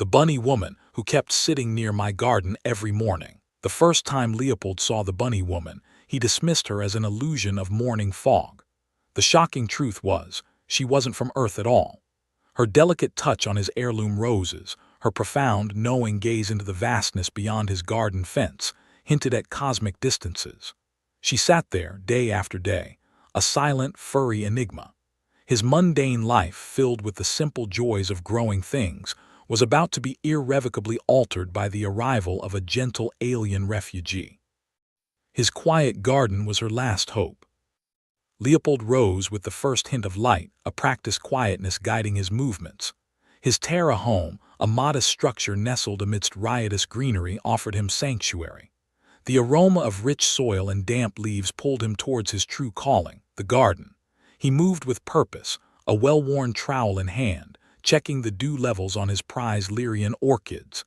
the bunny woman who kept sitting near my garden every morning. The first time Leopold saw the bunny woman, he dismissed her as an illusion of morning fog. The shocking truth was, she wasn't from Earth at all. Her delicate touch on his heirloom roses, her profound, knowing gaze into the vastness beyond his garden fence, hinted at cosmic distances. She sat there, day after day, a silent, furry enigma. His mundane life, filled with the simple joys of growing things, was about to be irrevocably altered by the arrival of a gentle alien refugee. His quiet garden was her last hope. Leopold rose with the first hint of light, a practiced quietness guiding his movements. His terra home, a modest structure nestled amidst riotous greenery, offered him sanctuary. The aroma of rich soil and damp leaves pulled him towards his true calling, the garden. He moved with purpose, a well-worn trowel in hand, checking the dew levels on his prized Lyrian orchids.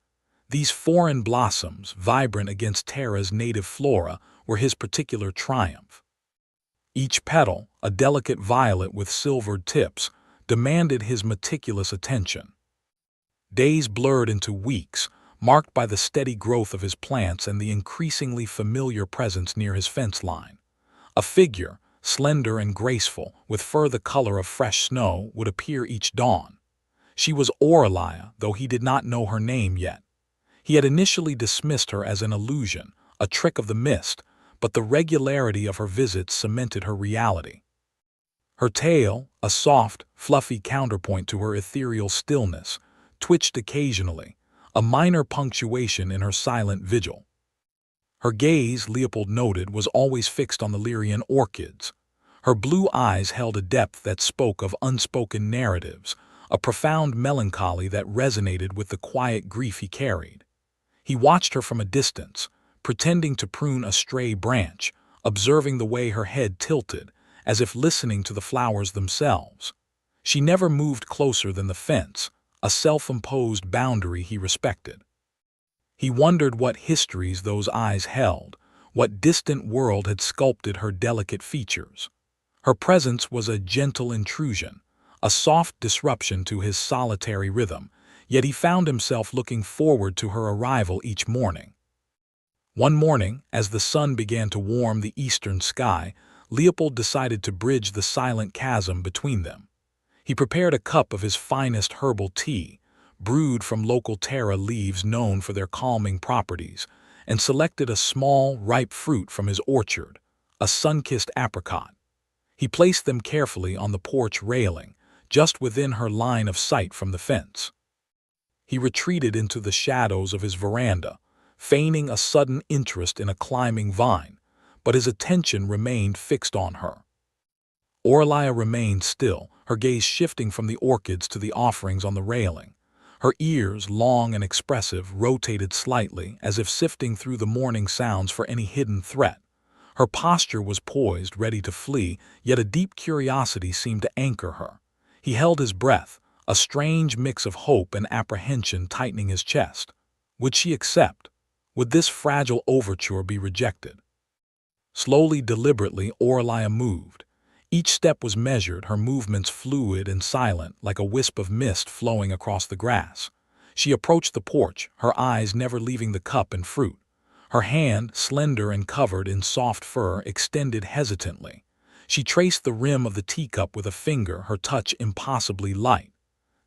These foreign blossoms, vibrant against Terra's native flora, were his particular triumph. Each petal, a delicate violet with silvered tips, demanded his meticulous attention. Days blurred into weeks, marked by the steady growth of his plants and the increasingly familiar presence near his fence line. A figure, slender and graceful, with fur the color of fresh snow, would appear each dawn. She was Aurelia, though he did not know her name yet. He had initially dismissed her as an illusion, a trick of the mist, but the regularity of her visits cemented her reality. Her tail, a soft, fluffy counterpoint to her ethereal stillness, twitched occasionally, a minor punctuation in her silent vigil. Her gaze, Leopold noted, was always fixed on the Lyrian orchids. Her blue eyes held a depth that spoke of unspoken narratives, a profound melancholy that resonated with the quiet grief he carried. He watched her from a distance, pretending to prune a stray branch, observing the way her head tilted, as if listening to the flowers themselves. She never moved closer than the fence, a self-imposed boundary he respected. He wondered what histories those eyes held, what distant world had sculpted her delicate features. Her presence was a gentle intrusion, a soft disruption to his solitary rhythm, yet he found himself looking forward to her arrival each morning. One morning, as the sun began to warm the eastern sky, Leopold decided to bridge the silent chasm between them. He prepared a cup of his finest herbal tea, brewed from local Terra leaves known for their calming properties, and selected a small, ripe fruit from his orchard, a sun-kissed apricot. He placed them carefully on the porch railing, just within her line of sight from the fence. He retreated into the shadows of his veranda, feigning a sudden interest in a climbing vine, but his attention remained fixed on her. Aurelia remained still, her gaze shifting from the orchids to the offerings on the railing. Her ears, long and expressive, rotated slightly, as if sifting through the morning sounds for any hidden threat. Her posture was poised, ready to flee, yet a deep curiosity seemed to anchor her. He held his breath, a strange mix of hope and apprehension tightening his chest. Would she accept? Would this fragile overture be rejected? Slowly, deliberately, Aurelia moved. Each step was measured, her movements fluid and silent, like a wisp of mist flowing across the grass. She approached the porch, her eyes never leaving the cup and fruit. Her hand, slender and covered in soft fur, extended hesitantly. She traced the rim of the teacup with a finger, her touch impossibly light.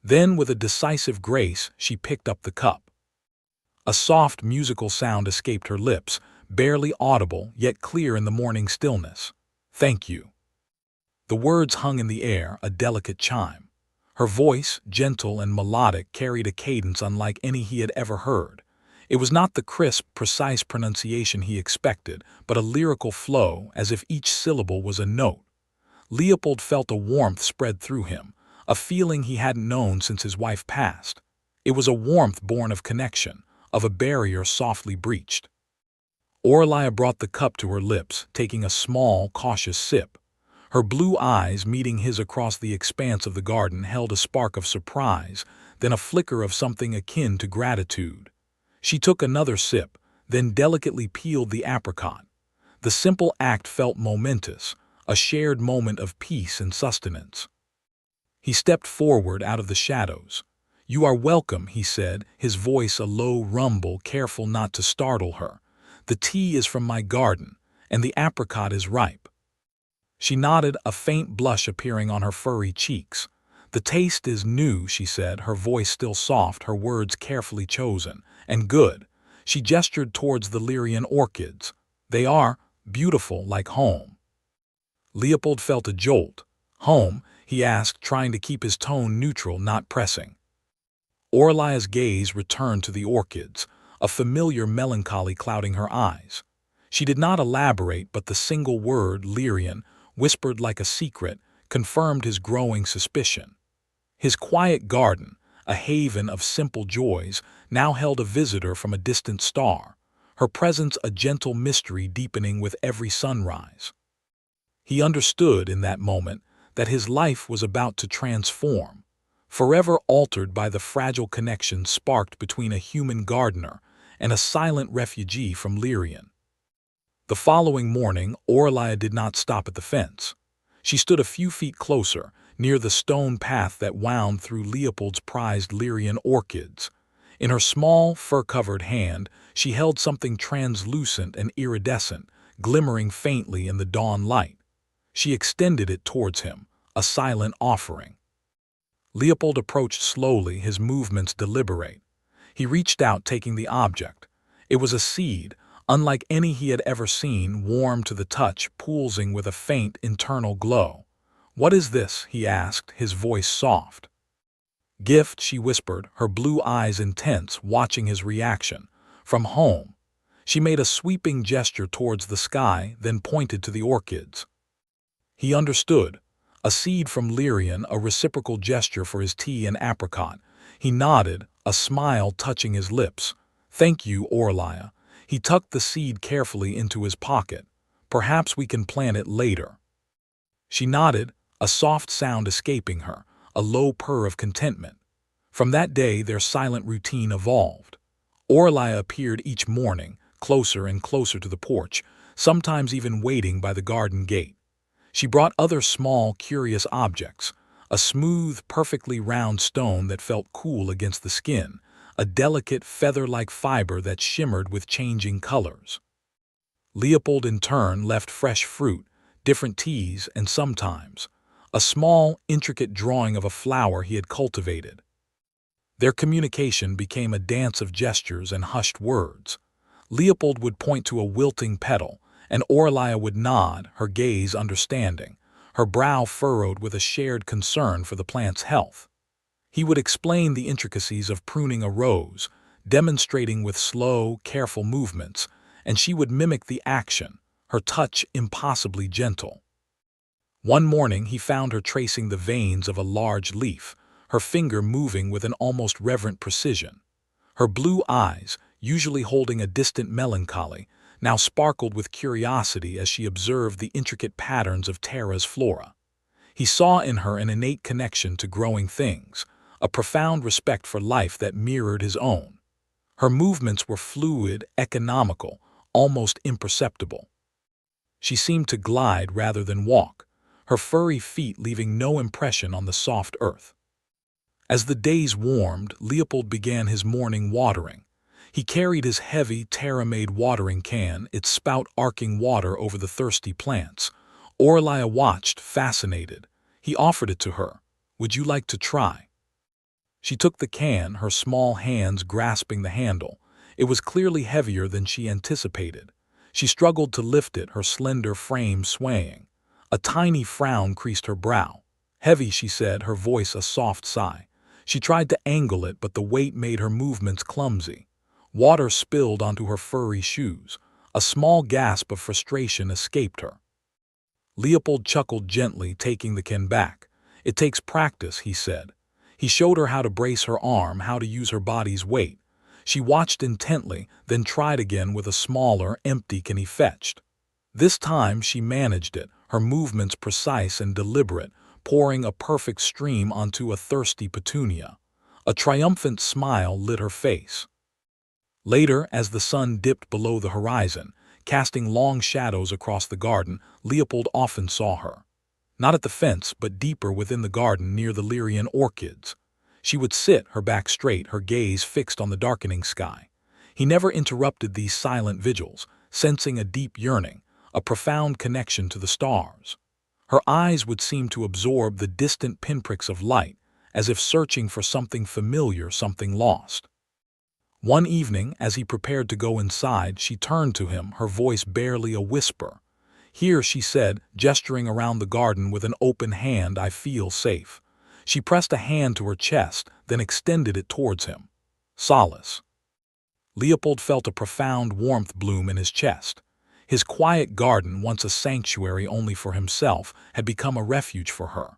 Then, with a decisive grace, she picked up the cup. A soft, musical sound escaped her lips, barely audible, yet clear in the morning stillness. "Thank you." The words hung in the air, a delicate chime. Her voice, gentle and melodic, carried a cadence unlike any he had ever heard. It was not the crisp, precise pronunciation he expected, but a lyrical flow, as if each syllable was a note. Leopold felt a warmth spread through him, a feeling he hadn't known since his wife passed. It was a warmth born of connection, of a barrier softly breached. Aurelia brought the cup to her lips, taking a small, cautious sip. Her blue eyes, meeting his across the expanse of the garden, held a spark of surprise, then a flicker of something akin to gratitude. She took another sip, then delicately peeled the apricot. The simple act felt momentous, a shared moment of peace and sustenance. He stepped forward out of the shadows. "You are welcome," he said, his voice a low rumble, careful not to startle her. "The tea is from my garden, and the apricot is ripe." She nodded, a faint blush appearing on her furry cheeks. "The taste is new," she said, her voice still soft, her words carefully chosen. "And good." She gestured towards the Lyrian orchids. "They are beautiful, like home." Leopold felt a jolt. "Home?" he asked, trying to keep his tone neutral, not pressing. Orlia's gaze returned to the orchids, a familiar melancholy clouding her eyes. She did not elaborate, but the single word, Lyrian, whispered like a secret, confirmed his growing suspicion. His quiet garden, a haven of simple joys, now held a visitor from a distant star, her presence a gentle mystery deepening with every sunrise. He understood in that moment that his life was about to transform, forever altered by the fragile connection sparked between a human gardener and a silent refugee from Lyrian. The following morning, Orlia did not stop at the fence. She stood a few feet closer, near the stone path that wound through Leopold's prized Lyrian orchids. In her small, fur-covered hand, she held something translucent and iridescent, glimmering faintly in the dawn light. She extended it towards him, a silent offering. Leopold approached slowly, his movements deliberate. He reached out, taking the object. It was a seed, unlike any he had ever seen, warm to the touch, pulsing with a faint internal glow. "What is this?" he asked, his voice soft. "Gift," she whispered, her blue eyes intense, watching his reaction. "From home." She made a sweeping gesture towards the sky, then pointed to the orchids. He understood. A seed from Lyrian, a reciprocal gesture for his tea and apricot. He nodded, a smile touching his lips. "Thank you, Orlia." He tucked the seed carefully into his pocket. "Perhaps we can plant it later." She nodded, a soft sound escaping her, a low purr of contentment. From that day their silent routine evolved. Orlia appeared each morning, closer and closer to the porch, sometimes even waiting by the garden gate. She brought other small, curious objects, a smooth, perfectly round stone that felt cool against the skin, a delicate, feather-like fiber that shimmered with changing colors. Leopold, in turn, left fresh fruit, different teas, and sometimes a small, intricate drawing of a flower he had cultivated. Their communication became a dance of gestures and hushed words. Leopold would point to a wilting petal, and Orlia would nod, her gaze understanding, her brow furrowed with a shared concern for the plant's health. He would explain the intricacies of pruning a rose, demonstrating with slow, careful movements, and she would mimic the action, her touch impossibly gentle. One morning he found her tracing the veins of a large leaf, her finger moving with an almost reverent precision. Her blue eyes, usually holding a distant melancholy, now sparkled with curiosity as she observed the intricate patterns of Terra's flora. He saw in her an innate connection to growing things, a profound respect for life that mirrored his own. Her movements were fluid, economical, almost imperceptible. She seemed to glide rather than walk, her furry feet leaving no impression on the soft earth. As the days warmed, Leopold began his morning watering. He carried his heavy, Terra-made watering can, its spout arcing water over the thirsty plants. Orlia watched, fascinated. He offered it to her. "Would you like to try?" She took the can, her small hands grasping the handle. It was clearly heavier than she anticipated. She struggled to lift it, her slender frame swaying. A tiny frown creased her brow. "Heavy," she said, her voice a soft sigh. She tried to angle it, but the weight made her movements clumsy. Water spilled onto her furry shoes. A small gasp of frustration escaped her. Leopold chuckled gently, taking the can back. "It takes practice," he said. He showed her how to brace her arm, how to use her body's weight. She watched intently, then tried again with a smaller, empty can he fetched. This time she managed it, her movements precise and deliberate, pouring a perfect stream onto a thirsty petunia. A triumphant smile lit her face. Later, as the sun dipped below the horizon, casting long shadows across the garden, Leopold often saw her. Not at the fence, but deeper within the garden near the Lyrian orchids. She would sit, her back straight, her gaze fixed on the darkening sky. He never interrupted these silent vigils, sensing a deep yearning, a profound connection to the stars. Her eyes would seem to absorb the distant pinpricks of light, as if searching for something familiar, something lost. One evening, as he prepared to go inside, she turned to him, her voice barely a whisper. "Here," she said, gesturing around the garden with an open hand, "I feel safe." She pressed a hand to her chest, then extended it towards him. Solace. Leopold felt a profound warmth bloom in his chest. His quiet garden, once a sanctuary only for himself, had become a refuge for her.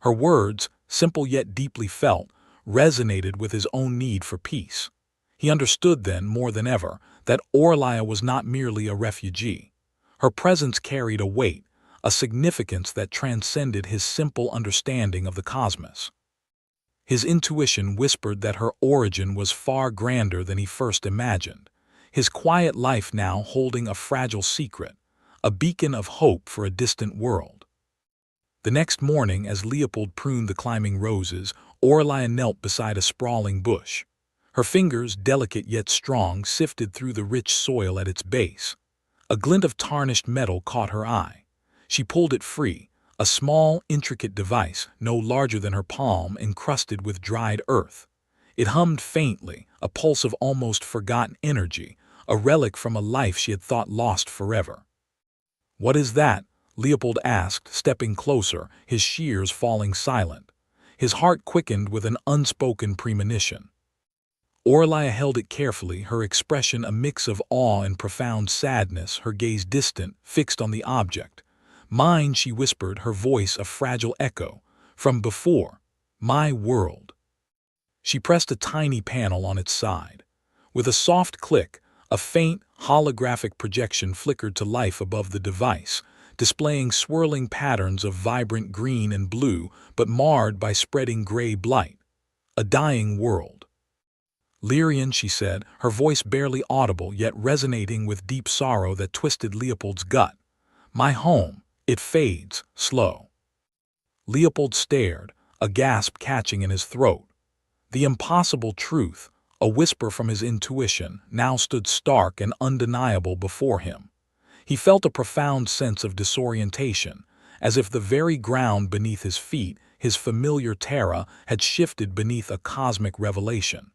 Her words, simple yet deeply felt, resonated with his own need for peace. He understood then, more than ever, that Orlia was not merely a refugee. Her presence carried a weight, a significance that transcended his simple understanding of the cosmos. His intuition whispered that her origin was far grander than he first imagined, his quiet life now holding a fragile secret, a beacon of hope for a distant world. The next morning, as Leopold pruned the climbing roses, Orlia knelt beside a sprawling bush. Her fingers, delicate yet strong, sifted through the rich soil at its base. A glint of tarnished metal caught her eye. She pulled it free, a small, intricate device, no larger than her palm, encrusted with dried earth. It hummed faintly, a pulse of almost forgotten energy, a relic from a life she had thought lost forever. "What is that?" Leopold asked, stepping closer, his shears falling silent. His heart quickened with an unspoken premonition. Orlia held it carefully, her expression a mix of awe and profound sadness, her gaze distant, fixed on the object. "Mine," she whispered, her voice a fragile echo. "From before. My world." She pressed a tiny panel on its side. With a soft click, a faint, holographic projection flickered to life above the device, displaying swirling patterns of vibrant green and blue, but marred by spreading gray blight. "A dying world." "Lyrian," she said, her voice barely audible yet resonating with deep sorrow that twisted Leopold's gut. "My home. It fades, slow." Leopold stared, a gasp catching in his throat. The impossible truth, a whisper from his intuition, now stood stark and undeniable before him. He felt a profound sense of disorientation, as if the very ground beneath his feet, his familiar terra, had shifted beneath a cosmic revelation.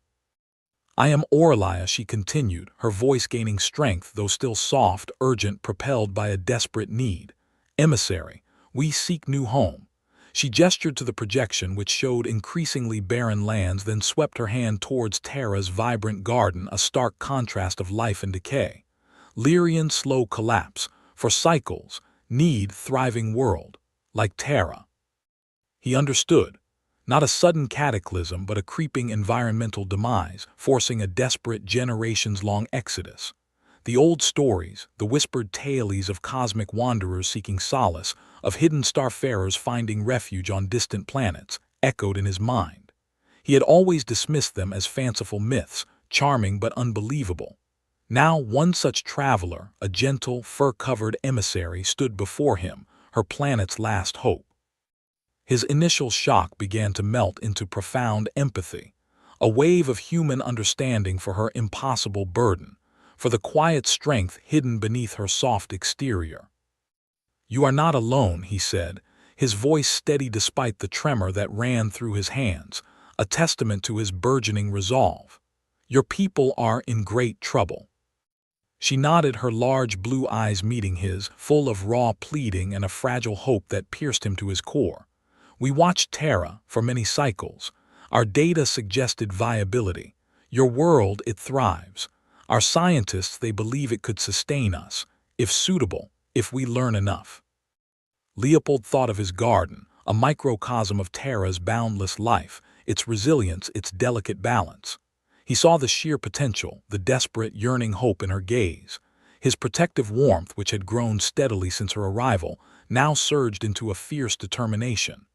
"I am Orlia," she continued, her voice gaining strength, though still soft, urgent, propelled by a desperate need. "Emissary, we seek new home." She gestured to the projection, which showed increasingly barren lands, then swept her hand towards Terra's vibrant garden, a stark contrast of life and decay. Lyrian's slow collapse, for cycles, need, thriving world, like Terra. He understood. Not a sudden cataclysm, but a creeping environmental demise, forcing a desperate generations-long exodus. The old stories, the whispered tales of cosmic wanderers seeking solace, of hidden starfarers finding refuge on distant planets, echoed in his mind. He had always dismissed them as fanciful myths, charming but unbelievable. Now one such traveler, a gentle, fur-covered emissary, stood before him, her planet's last hope. His initial shock began to melt into profound empathy, a wave of human understanding for her impossible burden, for the quiet strength hidden beneath her soft exterior. "You are not alone," he said, his voice steady despite the tremor that ran through his hands, a testament to his burgeoning resolve. "Your people are in great trouble." She nodded, her large blue eyes meeting his, full of raw pleading and a fragile hope that pierced him to his core. "We watched Terra for many cycles. Our data suggested viability. Your world, it thrives. Our scientists, they believe it could sustain us, if suitable, if we learn enough." Leopold thought of his garden, a microcosm of Terra's boundless life, its resilience, its delicate balance. He saw the sheer potential, the desperate, yearning hope in her gaze. His protective warmth, which had grown steadily since her arrival, now surged into a fierce determination.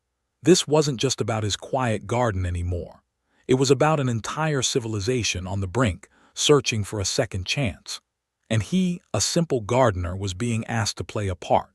This wasn't just about his quiet garden anymore. It was about an entire civilization on the brink, searching for a second chance. And he, a simple gardener, was being asked to play a part.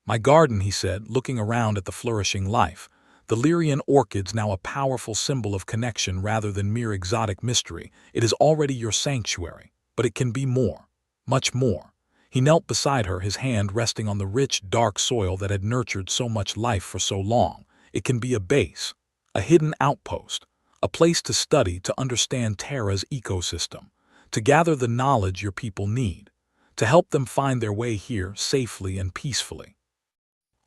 "My garden," he said, looking around at the flourishing life, The Lyrian orchid's now a powerful symbol of connection rather than mere exotic mystery. It is already your sanctuary, but it can be more, much more. He knelt beside her, his hand resting on the rich, dark soil that had nurtured so much life for so long. It can be a base, a hidden outpost, a place to study, to understand Terra's ecosystem, to gather the knowledge your people need, to help them find their way here safely and peacefully.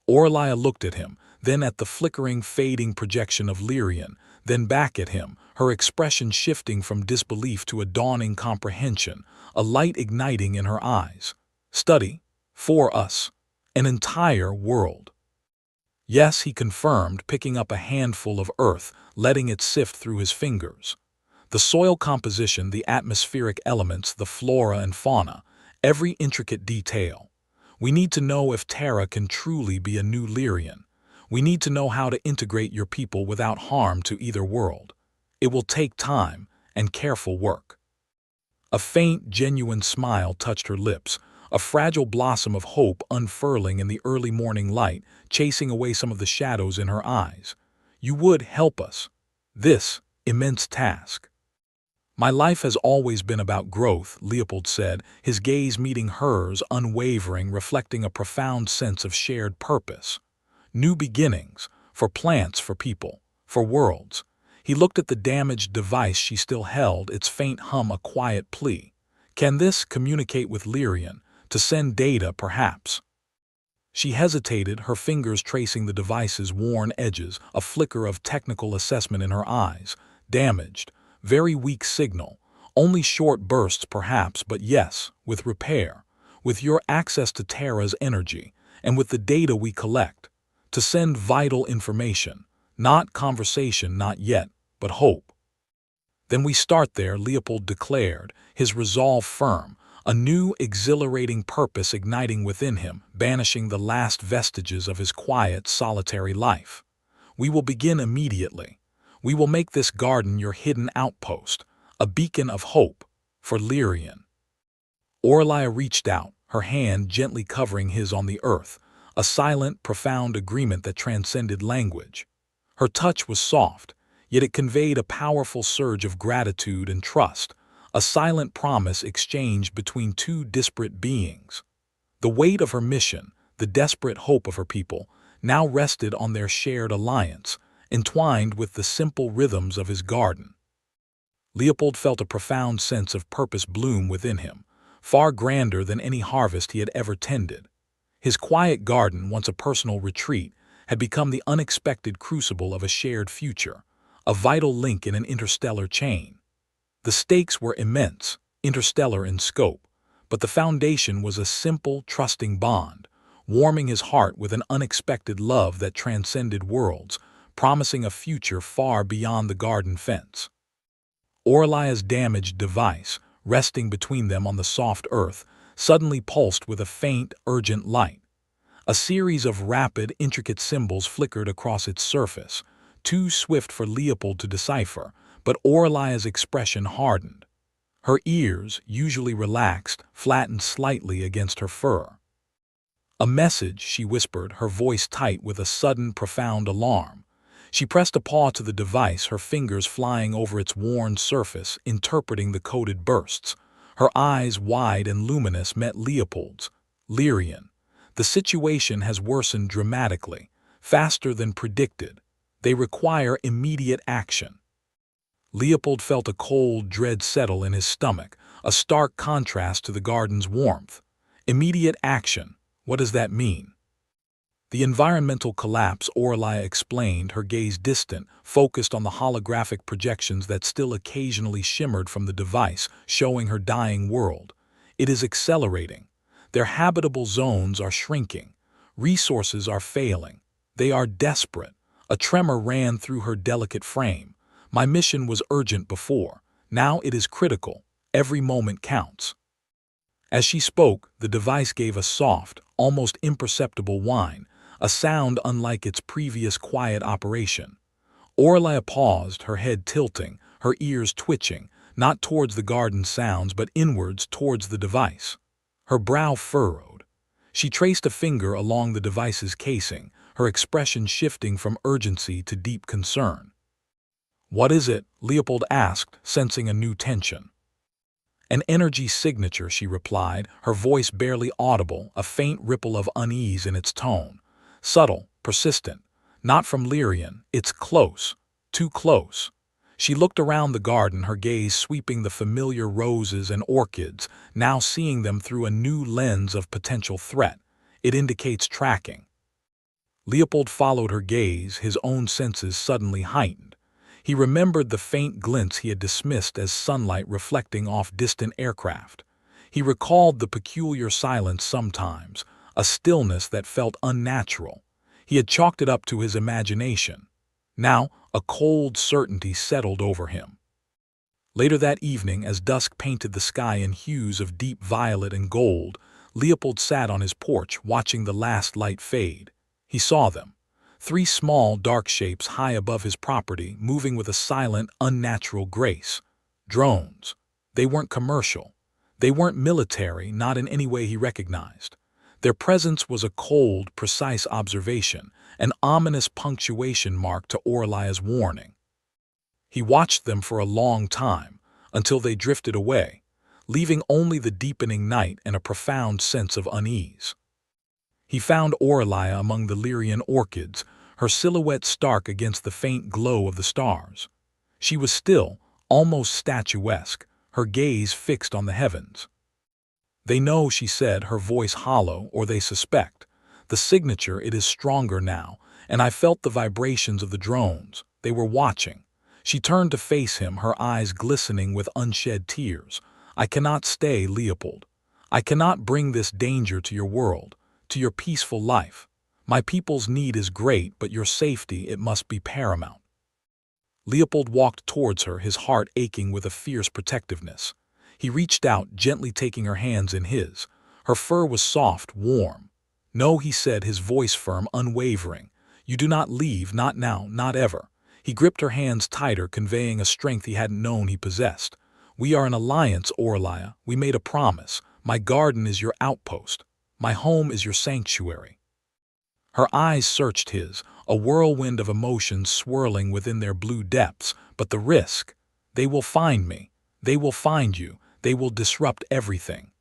Orlia looked at him, then at the flickering, fading projection of Lyrian, then back at him, her expression shifting from disbelief to a dawning comprehension, a light igniting in her eyes. Study, for us, an entire world. Yes, he confirmed, picking up a handful of earth, letting it sift through his fingers. The soil composition, the atmospheric elements, the flora and fauna, every intricate detail. We need to know if Terra can truly be a new Lyrian. We need to know how to integrate your people without harm to either world. It will take time and careful work. A faint, genuine smile touched her lips, a fragile blossom of hope unfurling in the early morning light, chasing away some of the shadows in her eyes. You would help us. This immense task. My life has always been about growth, Leopold said, his gaze meeting hers, unwavering, reflecting a profound sense of shared purpose. New beginnings, for plants, for people, for worlds. He looked at the damaged device she still held, its faint hum a quiet plea. Can this communicate with Lyrian? To send data, perhaps? She hesitated, her fingers tracing the device's worn edges, a flicker of technical assessment in her eyes. Damaged. Very weak signal. Only short bursts, perhaps, but yes, with repair. With your access to Terra's energy, and with the data we collect. To send vital information. Not conversation, not yet, but hope. Then we start there, Leopold declared, his resolve firm, a new, exhilarating purpose igniting within him, banishing the last vestiges of his quiet, solitary life. We will begin immediately. We will make this garden your hidden outpost, a beacon of hope for Lyrian. Orlia reached out, her hand gently covering his on the earth, a silent, profound agreement that transcended language. Her touch was soft, yet it conveyed a powerful surge of gratitude and trust, a silent promise exchanged between two disparate beings. The weight of her mission, the desperate hope of her people, now rested on their shared alliance, entwined with the simple rhythms of his garden. Leopold felt a profound sense of purpose bloom within him, far grander than any harvest he had ever tended. His quiet garden, once a personal retreat, had become the unexpected crucible of a shared future, a vital link in an interstellar chain. The stakes were immense, interstellar in scope, but the foundation was a simple, trusting bond, warming his heart with an unexpected love that transcended worlds, promising a future far beyond the garden fence. Orlia's damaged device, resting between them on the soft earth, suddenly pulsed with a faint, urgent light. A series of rapid, intricate symbols flickered across its surface, too swift for Leopold to decipher, but Orlia's expression hardened. Her ears, usually relaxed, flattened slightly against her fur. A message, she whispered, her voice tight with a sudden, profound alarm. She pressed a paw to the device, her fingers flying over its worn surface, interpreting the coded bursts. Her eyes, wide and luminous, met Leopold's. Lyrian. The situation has worsened dramatically, faster than predicted. They require immediate action. Leopold felt a cold dread settle in his stomach, a stark contrast to the garden's warmth. Immediate action. What does that mean? The environmental collapse, Orlia explained, her gaze distant, focused on the holographic projections that still occasionally shimmered from the device, showing her dying world. It is accelerating. Their habitable zones are shrinking. Resources are failing. They are desperate. A tremor ran through her delicate frame. My mission was urgent before. Now it is critical. Every moment counts. As she spoke, the device gave a soft, almost imperceptible whine, a sound unlike its previous quiet operation. Orlia paused, her head tilting, her ears twitching, not towards the garden sounds but inwards towards the device. Her brow furrowed. She traced a finger along the device's casing, her expression shifting from urgency to deep concern. "What is it?" Leopold asked, sensing a new tension. "An energy signature," she replied, her voice barely audible, a faint ripple of unease in its tone. "Subtle, persistent. Not from Lyrian. It's close. Too close." She looked around the garden, her gaze sweeping the familiar roses and orchids, now seeing them through a new lens of potential threat. "It indicates tracking." Leopold followed her gaze, his own senses suddenly heightened. He remembered the faint glints he had dismissed as sunlight reflecting off distant aircraft. He recalled the peculiar silence sometimes, a stillness that felt unnatural. He had chalked it up to his imagination. Now, a cold certainty settled over him. Later that evening, as dusk painted the sky in hues of deep violet and gold, Leopold sat on his porch watching the last light fade. He saw them. 3 small, dark shapes high above his property, moving with a silent, unnatural grace. Drones. They weren't commercial. They weren't military, not in any way he recognized. Their presence was a cold, precise observation, an ominous punctuation mark to Orlia's warning. He watched them for a long time, until they drifted away, leaving only the deepening night and a profound sense of unease. He found Orlia among the Lyrian orchids, her silhouette stark against the faint glow of the stars. She was still, almost statuesque, her gaze fixed on the heavens. "They know," she said, her voice hollow, "or they suspect. The signature, it is stronger now, and I felt the vibrations of the drones. They were watching." She turned to face him, her eyes glistening with unshed tears. "I cannot stay, Leopold. I cannot bring this danger to your world, to your peaceful life. My people's need is great, but your safety, it must be paramount." Leopold walked towards her, his heart aching with a fierce protectiveness. He reached out, gently taking her hands in his. Her fur was soft, warm. "No," he said, his voice firm, unwavering. "You do not leave, not now, not ever." He gripped her hands tighter, conveying a strength he hadn't known he possessed. "We are an alliance, Orlia. We made a promise. My garden is your outpost. My home is your sanctuary." Her eyes searched his, a whirlwind of emotions swirling within their blue depths. "But the risk? They will find me. They will find you. They will disrupt everything."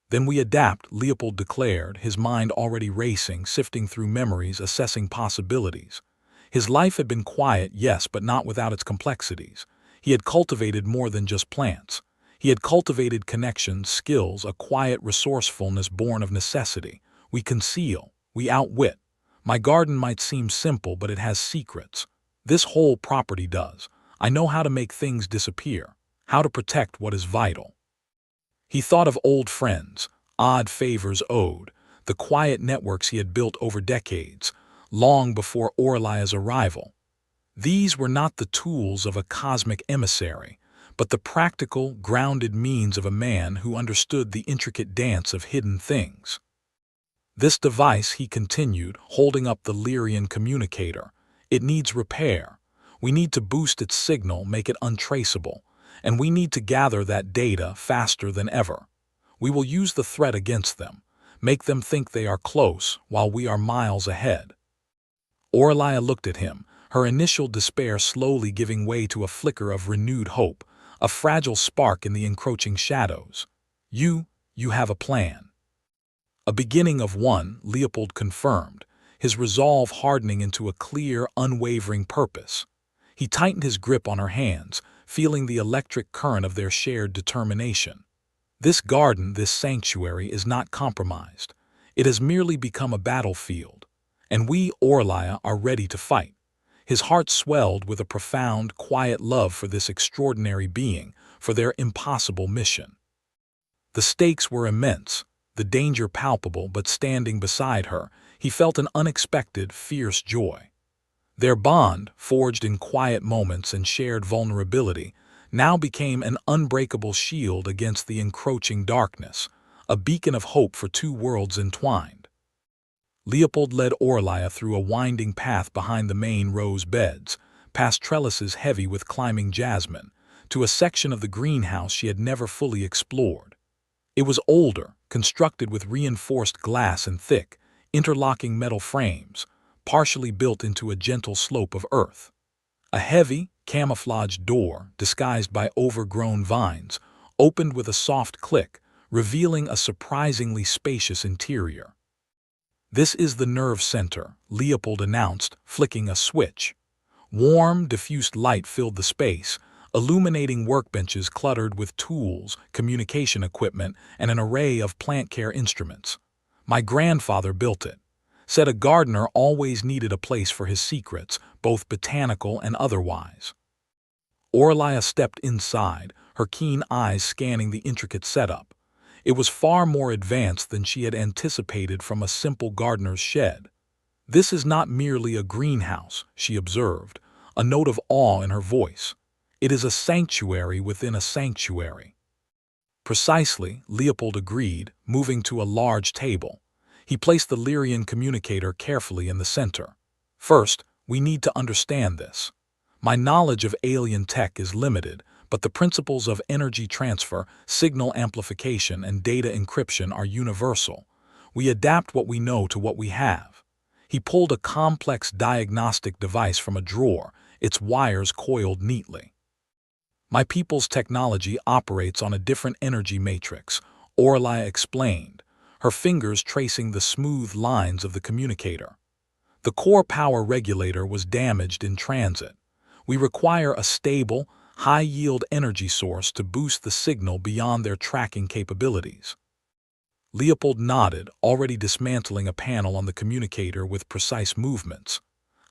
"Then we adapt," Leopold declared, his mind already racing, sifting through memories, assessing possibilities. His life had been quiet, yes, but not without its complexities. He had cultivated more than just plants. He had cultivated connections, skills, a quiet resourcefulness born of necessity. "We conceal. We outwit. My garden might seem simple, but it has secrets. This whole property does. I know how to make things disappear, how to protect what is vital." He thought of old friends, odd favors owed, the quiet networks he had built over decades, long before Orlia's arrival. These were not the tools of a cosmic emissary, but the practical, grounded means of a man who understood the intricate dance of hidden things. "This device," he continued, holding up the Lyrian communicator, "it needs repair. We need to boost its signal, make it untraceable, and we need to gather that data faster than ever. We will use the threat against them, make them think they are close while we are miles ahead." Orlia looked at him, her initial despair slowly giving way to a flicker of renewed hope, a fragile spark in the encroaching shadows. You have a plan." "A beginning of one," Leopold confirmed, his resolve hardening into a clear, unwavering purpose. He tightened his grip on her hands, feeling the electric current of their shared determination. "This garden, this sanctuary, is not compromised. It has merely become a battlefield. And we, Orlia, are ready to fight." His heart swelled with a profound, quiet love for this extraordinary being, for their impossible mission. The stakes were immense, the danger palpable, but standing beside her, he felt an unexpected, fierce joy. Their bond, forged in quiet moments and shared vulnerability, now became an unbreakable shield against the encroaching darkness, a beacon of hope for 2 worlds entwined. Leopold led Orlia through a winding path behind the main rose beds, past trellises heavy with climbing jasmine, to a section of the greenhouse she had never fully explored. It was older, constructed with reinforced glass and thick, interlocking metal frames, partially built into a gentle slope of earth. A heavy, camouflaged door, disguised by overgrown vines, opened with a soft click, revealing a surprisingly spacious interior. "This is the nerve center," Leopold announced, flicking a switch. Warm, diffused light filled the space, illuminating workbenches cluttered with tools, communication equipment, and an array of plant care instruments. "My grandfather built it," said a gardener always needed a place for his secrets, both botanical and otherwise. Orlia stepped inside, her keen eyes scanning the intricate setup. It was far more advanced than she had anticipated from a simple gardener's shed. "This is not merely a greenhouse," she observed, a note of awe in her voice. "It is a sanctuary within a sanctuary." "Precisely," Leopold agreed, moving to a large table. He placed the Lyrian communicator carefully in the center. "First, we need to understand this. My knowledge of alien tech is limited, but the principles of energy transfer, signal amplification, and data encryption are universal. We adapt what we know to what we have." He pulled a complex diagnostic device from a drawer, its wires coiled neatly. "My people's technology operates on a different energy matrix," Orlia explained, her fingers tracing the smooth lines of the communicator. "The core power regulator was damaged in transit. We require a stable, high-yield energy source to boost the signal beyond their tracking capabilities." Leopold nodded, already dismantling a panel on the communicator with precise movements.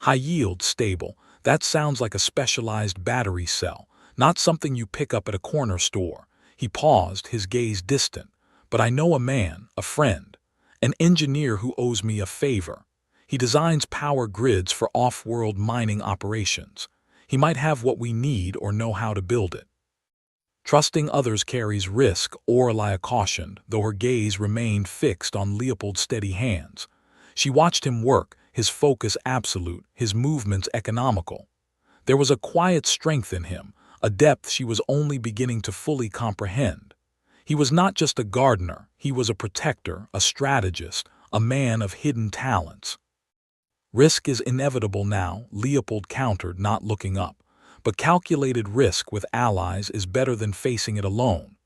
"High-yield, stable, that sounds like a specialized battery cell, not something you pick up at a corner store." He paused, his gaze distant. "But I know a man, a friend, an engineer who owes me a favor. He designs power grids for off-world mining operations. He might have what we need or know how to build it." "Trusting others carries risk," Orlia cautioned, though her gaze remained fixed on Leopold's steady hands. She watched him work, his focus absolute, his movements economical. There was a quiet strength in him, a depth she was only beginning to fully comprehend. He was not just a gardener, he was a protector, a strategist, a man of hidden talents. "Risk is inevitable now," Leopold countered, not looking up. "But calculated risk with allies is better than facing it alone.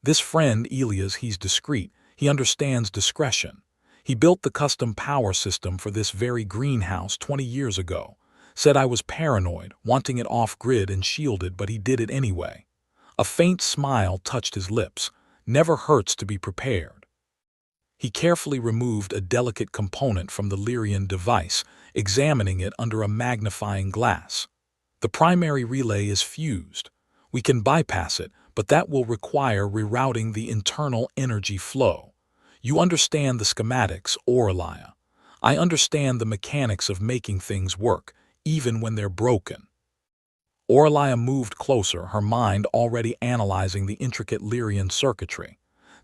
This friend, Elias, he's discreet, he understands discretion. He built the custom power system for this very greenhouse 20 years ago. Said I was paranoid, wanting it off-grid and shielded, but he did it anyway." A faint smile touched his lips. "Never hurts to be prepared." He carefully removed a delicate component from the Lyrian device, examining it under a magnifying glass. "The primary relay is fused. We can bypass it, but that will require rerouting the internal energy flow. You understand the schematics, Orlia. I understand the mechanics of making things work, even when they're broken." Orlia moved closer, her mind already analyzing the intricate Lyrian circuitry.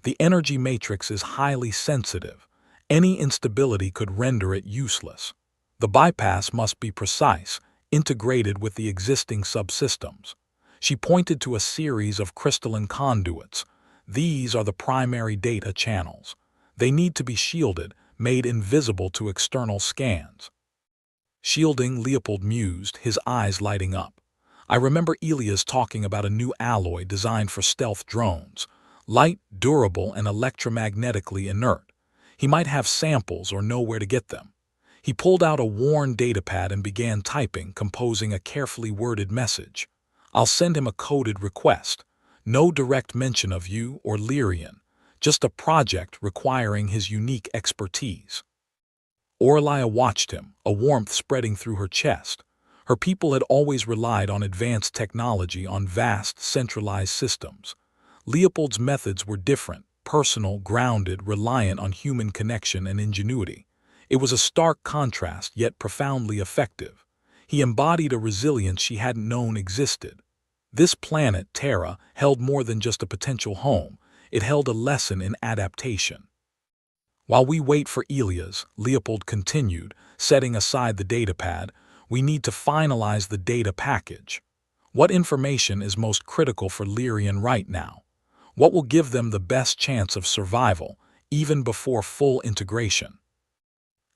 "The energy matrix is highly sensitive. Any instability could render it useless. The bypass must be precise, integrated with the existing subsystems." She pointed to a series of crystalline conduits. "These are the primary data channels. They need to be shielded, made invisible to external scans." "Shielding," Leopold mused, his eyes lighting up. "I remember Elias talking about a new alloy designed for stealth drones. Light, durable, and electromagnetically inert. He might have samples or know where to get them." He pulled out a worn datapad and began typing, composing a carefully worded message. "I'll send him a coded request. No direct mention of you or Lyrian. Just a project requiring his unique expertise." Orlia watched him, a warmth spreading through her chest. Her people had always relied on advanced technology, on vast, centralized systems. Leopold's methods were different, personal, grounded, reliant on human connection and ingenuity. It was a stark contrast, yet profoundly effective. He embodied a resilience she hadn't known existed. This planet, Terra, held more than just a potential home. It held a lesson in adaptation. "While we wait for Elias," Leopold continued, setting aside the datapad, "we need to finalize the data package. What information is most critical for Lyrian right now? What will give them the best chance of survival, even before full integration?"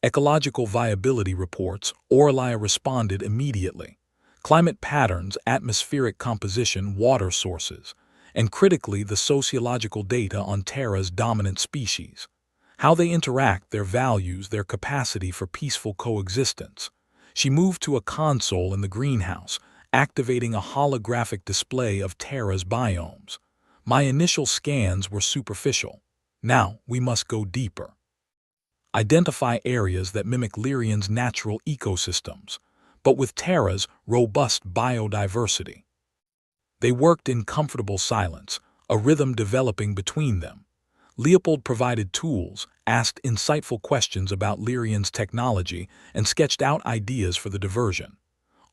Ecological viability reports, Oralia responded immediately. Climate patterns, atmospheric composition, water sources, and critically the sociological data on Terra's dominant species. How they interact, their values, their capacity for peaceful coexistence. She moved to a console in the greenhouse, activating a holographic display of Terra's biomes. My initial scans were superficial. Now we must go deeper. Identify areas that mimic Lyrian's natural ecosystems, but with Terra's robust biodiversity. They worked in comfortable silence, a rhythm developing between them. Leopold provided tools, asked insightful questions about Lyrian's technology, and sketched out ideas for the diversion.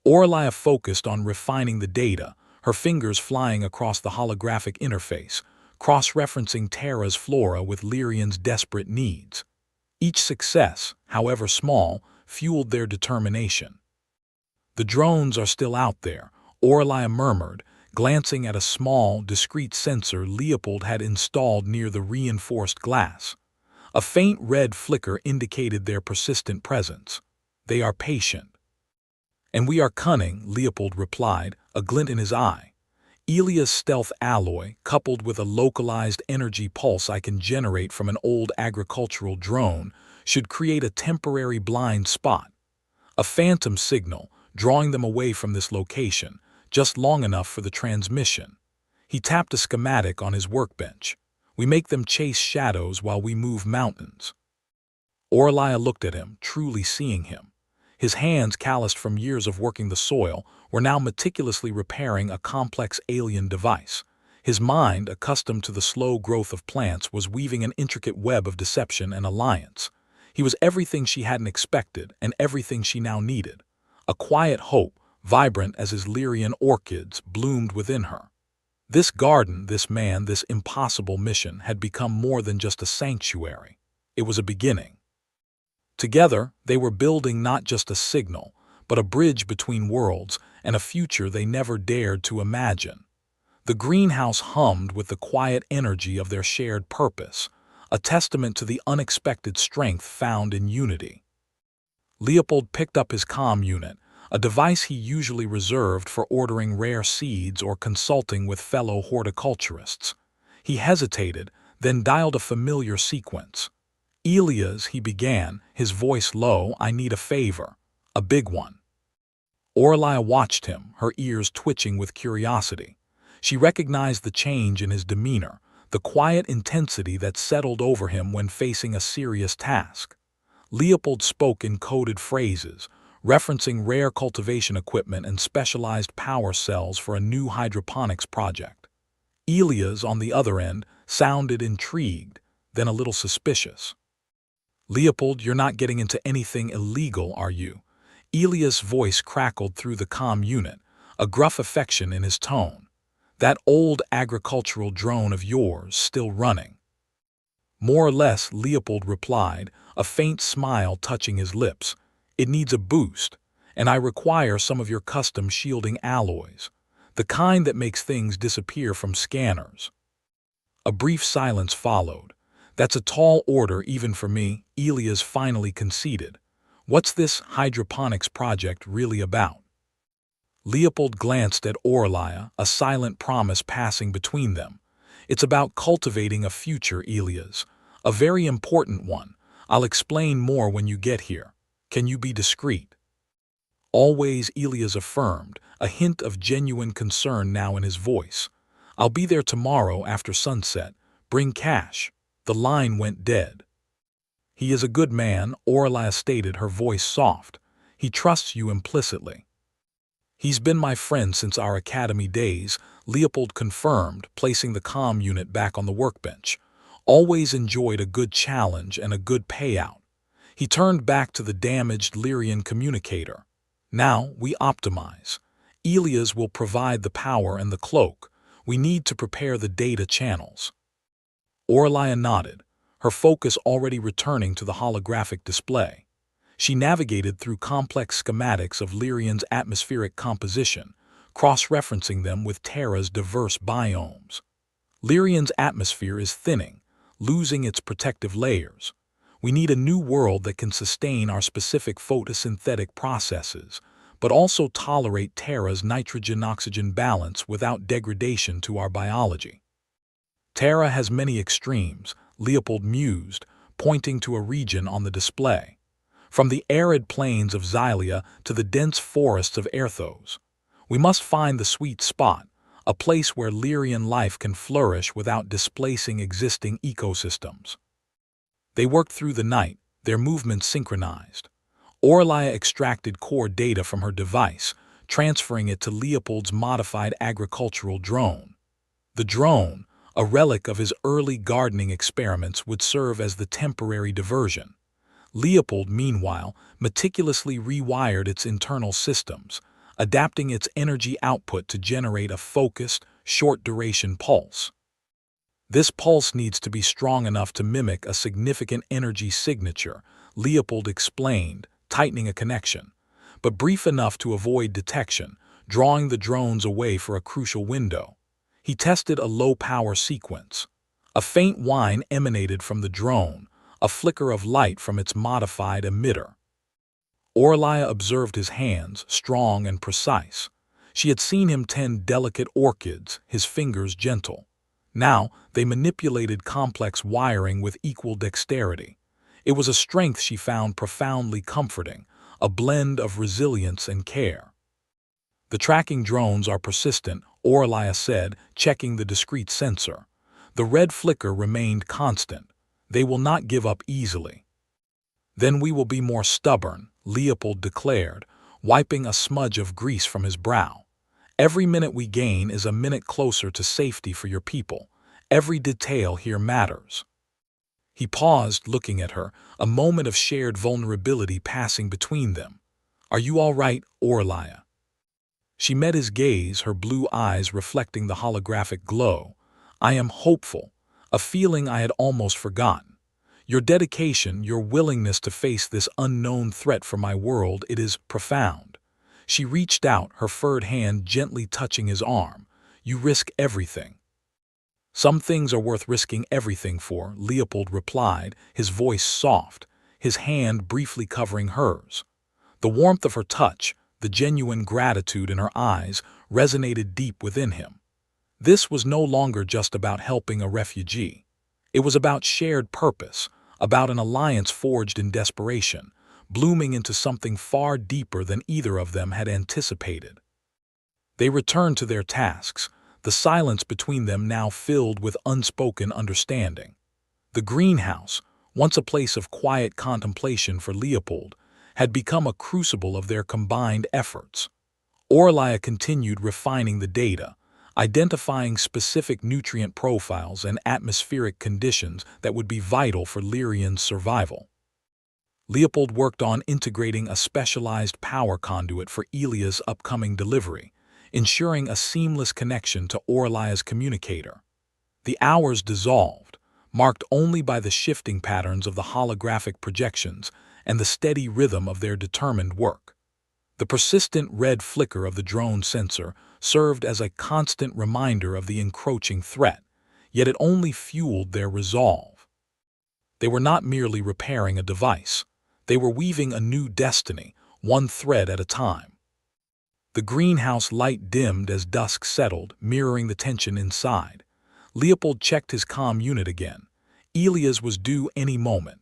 Oralia focused on refining the data, her fingers flying across the holographic interface, cross-referencing Terra's flora with Lyrian's desperate needs. Each success, however small, fueled their determination. The drones are still out there, Oralia murmured, glancing at a small, discreet sensor Leopold had installed near the reinforced glass. A faint red flicker indicated their persistent presence. They are patient. And we are cunning, Leopold replied, a glint in his eye. Elia's stealth alloy, coupled with a localized energy pulse I can generate from an old agricultural drone, should create a temporary blind spot. A phantom signal, drawing them away from this location, just long enough for the transmission. He tapped a schematic on his workbench. We make them chase shadows while we move mountains. Oralia looked at him, truly seeing him. His hands, calloused from years of working the soil, were now meticulously repairing a complex alien device. His mind, accustomed to the slow growth of plants, was weaving an intricate web of deception and alliance. He was everything she hadn't expected and everything she now needed. A quiet hope, vibrant as his Lyrian orchids, bloomed within her. This garden, this man, this impossible mission had become more than just a sanctuary. It was a beginning. Together, they were building not just a signal, but a bridge between worlds and a future they never dared to imagine. The greenhouse hummed with the quiet energy of their shared purpose, a testament to the unexpected strength found in unity. Leopold picked up his comm unit, a device he usually reserved for ordering rare seeds or consulting with fellow horticulturists. He hesitated, then dialed a familiar sequence. Elias, he began, his voice low, I need a favor. A big one. Oralia watched him, her ears twitching with curiosity. She recognized the change in his demeanor, the quiet intensity that settled over him when facing a serious task. Leopold spoke in coded phrases, referencing rare cultivation equipment and specialized power cells for a new hydroponics project. Elias, on the other end, sounded intrigued, then a little suspicious. Leopold, you're not getting into anything illegal, are you? Elias' voice crackled through the comm unit, a gruff affection in his tone. That old agricultural drone of yours still running? More or less, Leopold replied, a faint smile touching his lips. It needs a boost, and I require some of your custom shielding alloys, the kind that makes things disappear from scanners. A brief silence followed. That's a tall order even for me, Elias finally conceded. What's this hydroponics project really about? Leopold glanced at Oralia, a silent promise passing between them. It's about cultivating a future, Elias. A very important one. I'll explain more when you get here. Can you be discreet? Always, Elias affirmed, a hint of genuine concern now in his voice. I'll be there tomorrow after sunset. Bring cash. The line went dead. He is a good man, Oralia stated, her voice soft. He trusts you implicitly. He's been my friend since our academy days, Leopold confirmed, placing the comm unit back on the workbench. Always enjoyed a good challenge and a good payout. He turned back to the damaged Lyrian communicator. Now we optimize. Elias will provide the power and the cloak. We need to prepare the data channels. Oralia nodded, her focus already returning to the holographic display. She navigated through complex schematics of Lyrian's atmospheric composition, cross-referencing them with Terra's diverse biomes. Lyrian's atmosphere is thinning, losing its protective layers. We need a new world that can sustain our specific photosynthetic processes, but also tolerate Terra's nitrogen-oxygen balance without degradation to our biology. Terra has many extremes, Leopold mused, pointing to a region on the display. From the arid plains of Xylia to the dense forests of Erthos. We must find the sweet spot, a place where Lyrian life can flourish without displacing existing ecosystems. They worked through the night, their movements synchronized. Orlia extracted core data from her device, transferring it to Leopold's modified agricultural drone. The drone, a relic of his early gardening experiments, would serve as the temporary diversion. Leopold, meanwhile, meticulously rewired its internal systems, adapting its energy output to generate a focused, short-duration pulse. This pulse needs to be strong enough to mimic a significant energy signature, Leopold explained, tightening a connection, but brief enough to avoid detection, drawing the drones away for a crucial window. He tested a low-power sequence. A faint whine emanated from the drone, a flicker of light from its modified emitter. Orlia observed his hands, strong and precise. She had seen him tend delicate orchids, his fingers gentle. Now, they manipulated complex wiring with equal dexterity. It was a strength she found profoundly comforting, a blend of resilience and care. The tracking drones are persistent, Orlia said, checking the discrete sensor. The red flicker remained constant. They will not give up easily. Then we will be more stubborn, Leopold declared, wiping a smudge of grease from his brow. Every minute we gain is a minute closer to safety for your people. Every detail here matters. He paused, looking at her, a moment of shared vulnerability passing between them. Are you all right, Orlia? She met his gaze, her blue eyes reflecting the holographic glow. I am hopeful, a feeling I had almost forgotten. Your dedication, your willingness to face this unknown threat for my world, it is profound. She reached out, her furred hand gently touching his arm. You risk everything. Some things are worth risking everything for, Leopold replied, his voice soft, his hand briefly covering hers. The warmth of her touch, the genuine gratitude in her eyes, resonated deep within him. This was no longer just about helping a refugee. It was about shared purpose, about an alliance forged in desperation, blooming into something far deeper than either of them had anticipated. They returned to their tasks, the silence between them now filled with unspoken understanding. The greenhouse, once a place of quiet contemplation for Leopold, had become a crucible of their combined efforts. Orlia continued refining the data, identifying specific nutrient profiles and atmospheric conditions that would be vital for Lyrian's survival. Leopold worked on integrating a specialized power conduit for Elia's upcoming delivery, ensuring a seamless connection to Orlia's communicator. The hours dissolved, marked only by the shifting patterns of the holographic projections and the steady rhythm of their determined work. The persistent red flicker of the drone sensor served as a constant reminder of the encroaching threat, yet it only fueled their resolve. They were not merely repairing a device. They were weaving a new destiny, one thread at a time. The greenhouse light dimmed as dusk settled, mirroring the tension inside. Leopold checked his comm unit again. Elia's was due any moment.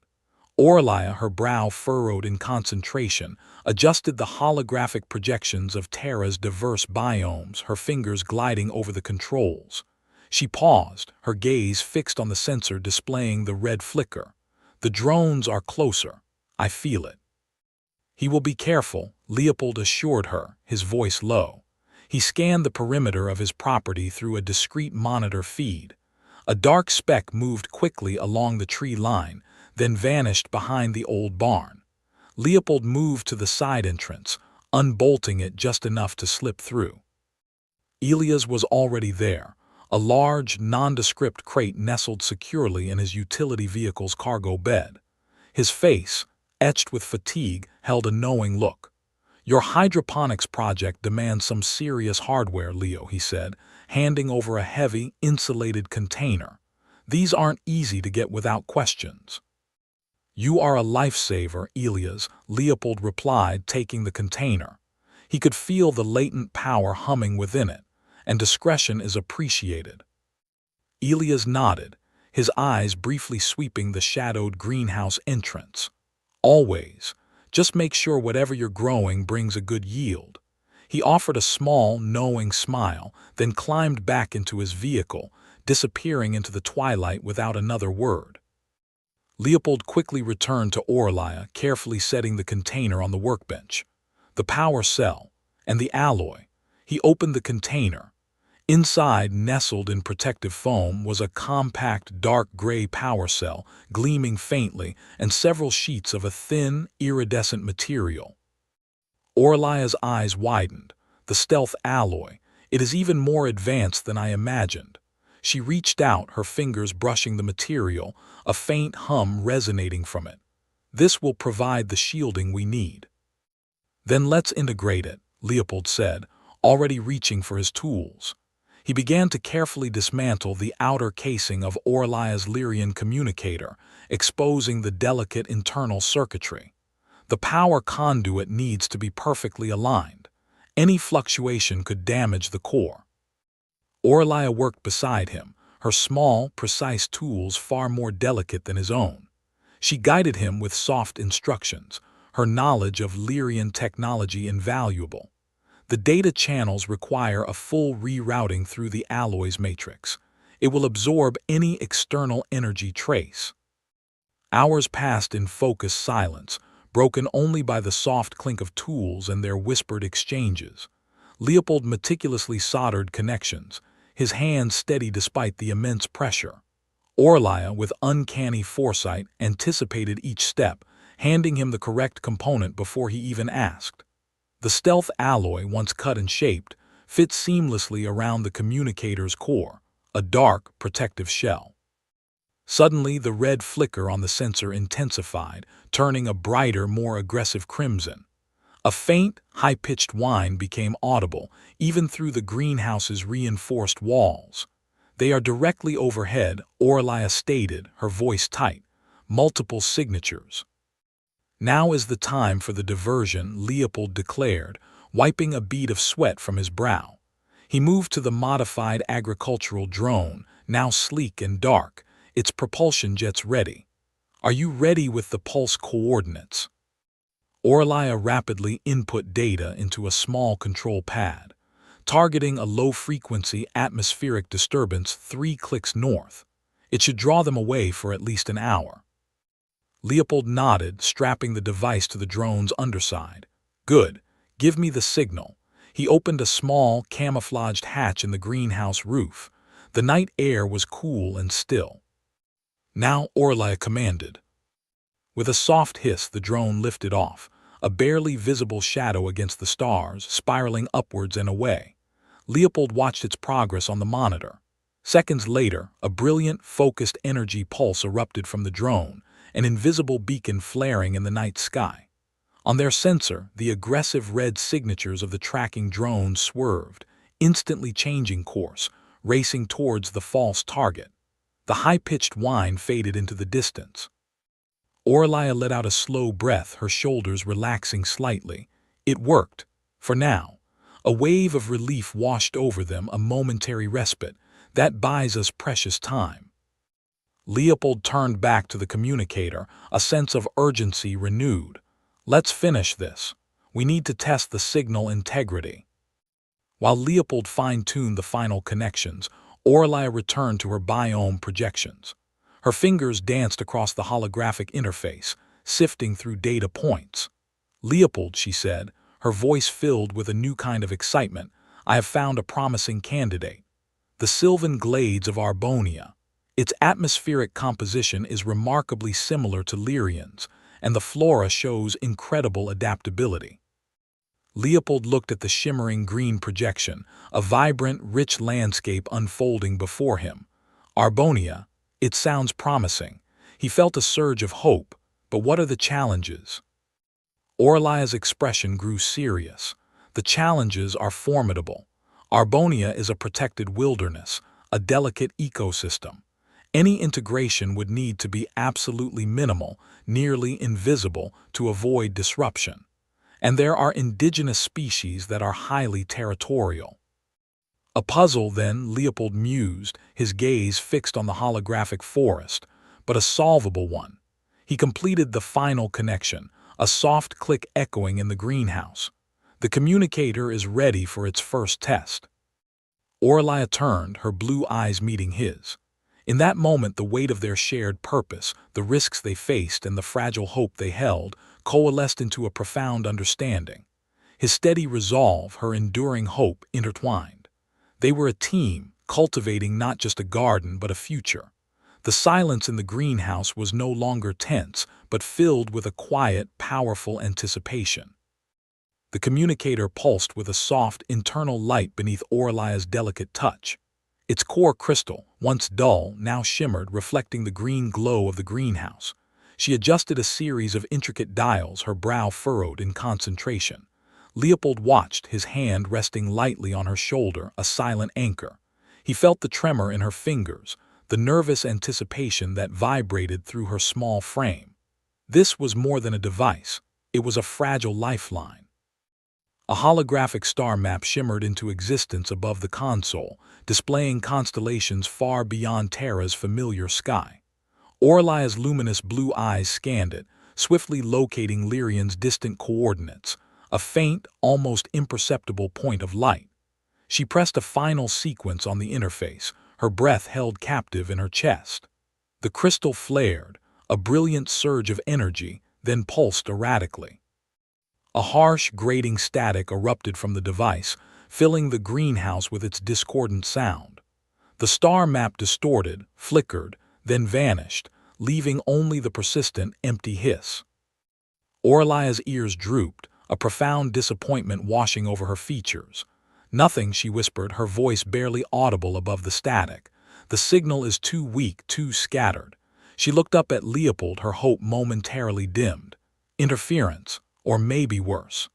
Orlia, her brow furrowed in concentration, adjusted the holographic projections of Terra's diverse biomes, her fingers gliding over the controls. She paused, her gaze fixed on the sensor displaying the red flicker. The drones are closer. I feel it. He will be careful, Leopold assured her, his voice low. He scanned the perimeter of his property through a discreet monitor feed. A dark speck moved quickly along the tree line, then vanished behind the old barn. Leopold moved to the side entrance, unbolting it just enough to slip through. Elia's was already there, a large, nondescript crate nestled securely in his utility vehicle's cargo bed. His face, etched with fatigue, held a knowing look. Your hydroponics project demands some serious hardware, Leo, he said, handing over a heavy, insulated container. These aren't easy to get without questions. "You are a lifesaver, Elias," Leopold replied, taking the container. He could feel the latent power humming within it, and discretion is appreciated. Elias nodded, his eyes briefly sweeping the shadowed greenhouse entrance. "Always. Just make sure whatever you're growing brings a good yield." He offered a small, knowing smile, then climbed back into his vehicle, disappearing into the twilight without another word. Leopold quickly returned to Orlia, carefully setting the container on the workbench. The power cell and the alloy. He opened the container. Inside, nestled in protective foam, was a compact, dark gray power cell, gleaming faintly, and several sheets of a thin, iridescent material. Orlia's eyes widened. The stealth alloy. It is even more advanced than I imagined. She reached out, her fingers brushing the material, a faint hum resonating from it. "This will provide the shielding we need." "Then let's integrate it," Leopold said, already reaching for his tools. He began to carefully dismantle the outer casing of Orlia's Lyrian communicator, exposing the delicate internal circuitry. The power conduit needs to be perfectly aligned. Any fluctuation could damage the core. Orlia worked beside him, her small, precise tools far more delicate than his own. She guided him with soft instructions, her knowledge of Lyrian technology invaluable. The data channels require a full rerouting through the alloy's matrix. It will absorb any external energy trace. Hours passed in focused silence, broken only by the soft clink of tools and their whispered exchanges. Leopold meticulously soldered connections, his hands steady despite the immense pressure. Orlia, with uncanny foresight, anticipated each step, handing him the correct component before he even asked. The stealth alloy, once cut and shaped, fit seamlessly around the communicator's core, a dark, protective shell. Suddenly, the red flicker on the sensor intensified, turning a brighter, more aggressive crimson. A faint, high-pitched whine became audible, even through the greenhouse's reinforced walls. "They are directly overhead," Orlia stated, her voice tight. "Multiple signatures." "Now is the time for the diversion," Leopold declared, wiping a bead of sweat from his brow. He moved to the modified agricultural drone, now sleek and dark, its propulsion jets ready. "Are you ready with the pulse coordinates?" Orlia rapidly input data into a small control pad, targeting a low-frequency atmospheric disturbance 3 clicks north. It should draw them away for at least an hour. Leopold nodded, strapping the device to the drone's underside. "Good. Give me the signal." He opened a small, camouflaged hatch in the greenhouse roof. The night air was cool and still. "Now," Orlia commanded. With a soft hiss, the drone lifted off, a barely visible shadow against the stars, spiraling upwards and away. Leopold watched its progress on the monitor. Seconds later, a brilliant, focused energy pulse erupted from the drone, an invisible beacon flaring in the night sky. On their sensor, the aggressive red signatures of the tracking drone swerved, instantly changing course, racing towards the false target. The high-pitched whine faded into the distance. Orlia let out a slow breath, her shoulders relaxing slightly. It worked. For now. A wave of relief washed over them, a momentary respite. That buys us precious time. Leopold turned back to the communicator, a sense of urgency renewed. "Let's finish this. We need to test the signal integrity." While Leopold fine-tuned the final connections, Orlia returned to her biome projections. Her fingers danced across the holographic interface, sifting through data points. "Leopold," she said, her voice filled with a new kind of excitement, "I have found a promising candidate. The sylvan glades of Arbonia. Its atmospheric composition is remarkably similar to Lyrian's, and the flora shows incredible adaptability." Leopold looked at the shimmering green projection, a vibrant, rich landscape unfolding before him. Arbonia, it sounds promising. He felt a surge of hope, but what are the challenges? Orlia's expression grew serious. "The challenges are formidable. Arbonia is a protected wilderness, a delicate ecosystem. Any integration would need to be absolutely minimal, nearly invisible, to avoid disruption. And there are indigenous species that are highly territorial. A puzzle, then, Leopold mused, his gaze fixed on the holographic forest, but a solvable one. He completed the final connection, a soft click echoing in the greenhouse. The communicator is ready for its first test. Orlia turned, her blue eyes meeting his. In that moment, the weight of their shared purpose, the risks they faced, and the fragile hope they held, coalesced into a profound understanding. His steady resolve, her enduring hope, intertwined. They were a team, cultivating not just a garden but a future. The silence in the greenhouse was no longer tense, but filled with a quiet, powerful anticipation. The communicator pulsed with a soft, internal light beneath Orlia's delicate touch. Its core crystal, once dull, now shimmered, reflecting the green glow of the greenhouse. She adjusted a series of intricate dials, her brow furrowed in concentration. Leopold watched, his hand resting lightly on her shoulder, a silent anchor. He felt the tremor in her fingers, the nervous anticipation that vibrated through her small frame. This was more than a device. It was a fragile lifeline. A holographic star map shimmered into existence above the console, displaying constellations far beyond Terra's familiar sky. Orlia's luminous blue eyes scanned it, swiftly locating Lyrian's distant coordinates, a faint, almost imperceptible point of light. She pressed a final sequence on the interface, her breath held captive in her chest. The crystal flared, a brilliant surge of energy, then pulsed erratically. A harsh, grating static erupted from the device, filling the greenhouse with its discordant sound. The star map distorted, flickered, then vanished, leaving only the persistent, empty hiss. Orlia's ears drooped, a profound disappointment washing over her features. "Nothing," she whispered, her voice barely audible above the static. "The signal is too weak, too scattered." She looked up at Leopold, her hope momentarily dimmed. Interference, or maybe worse.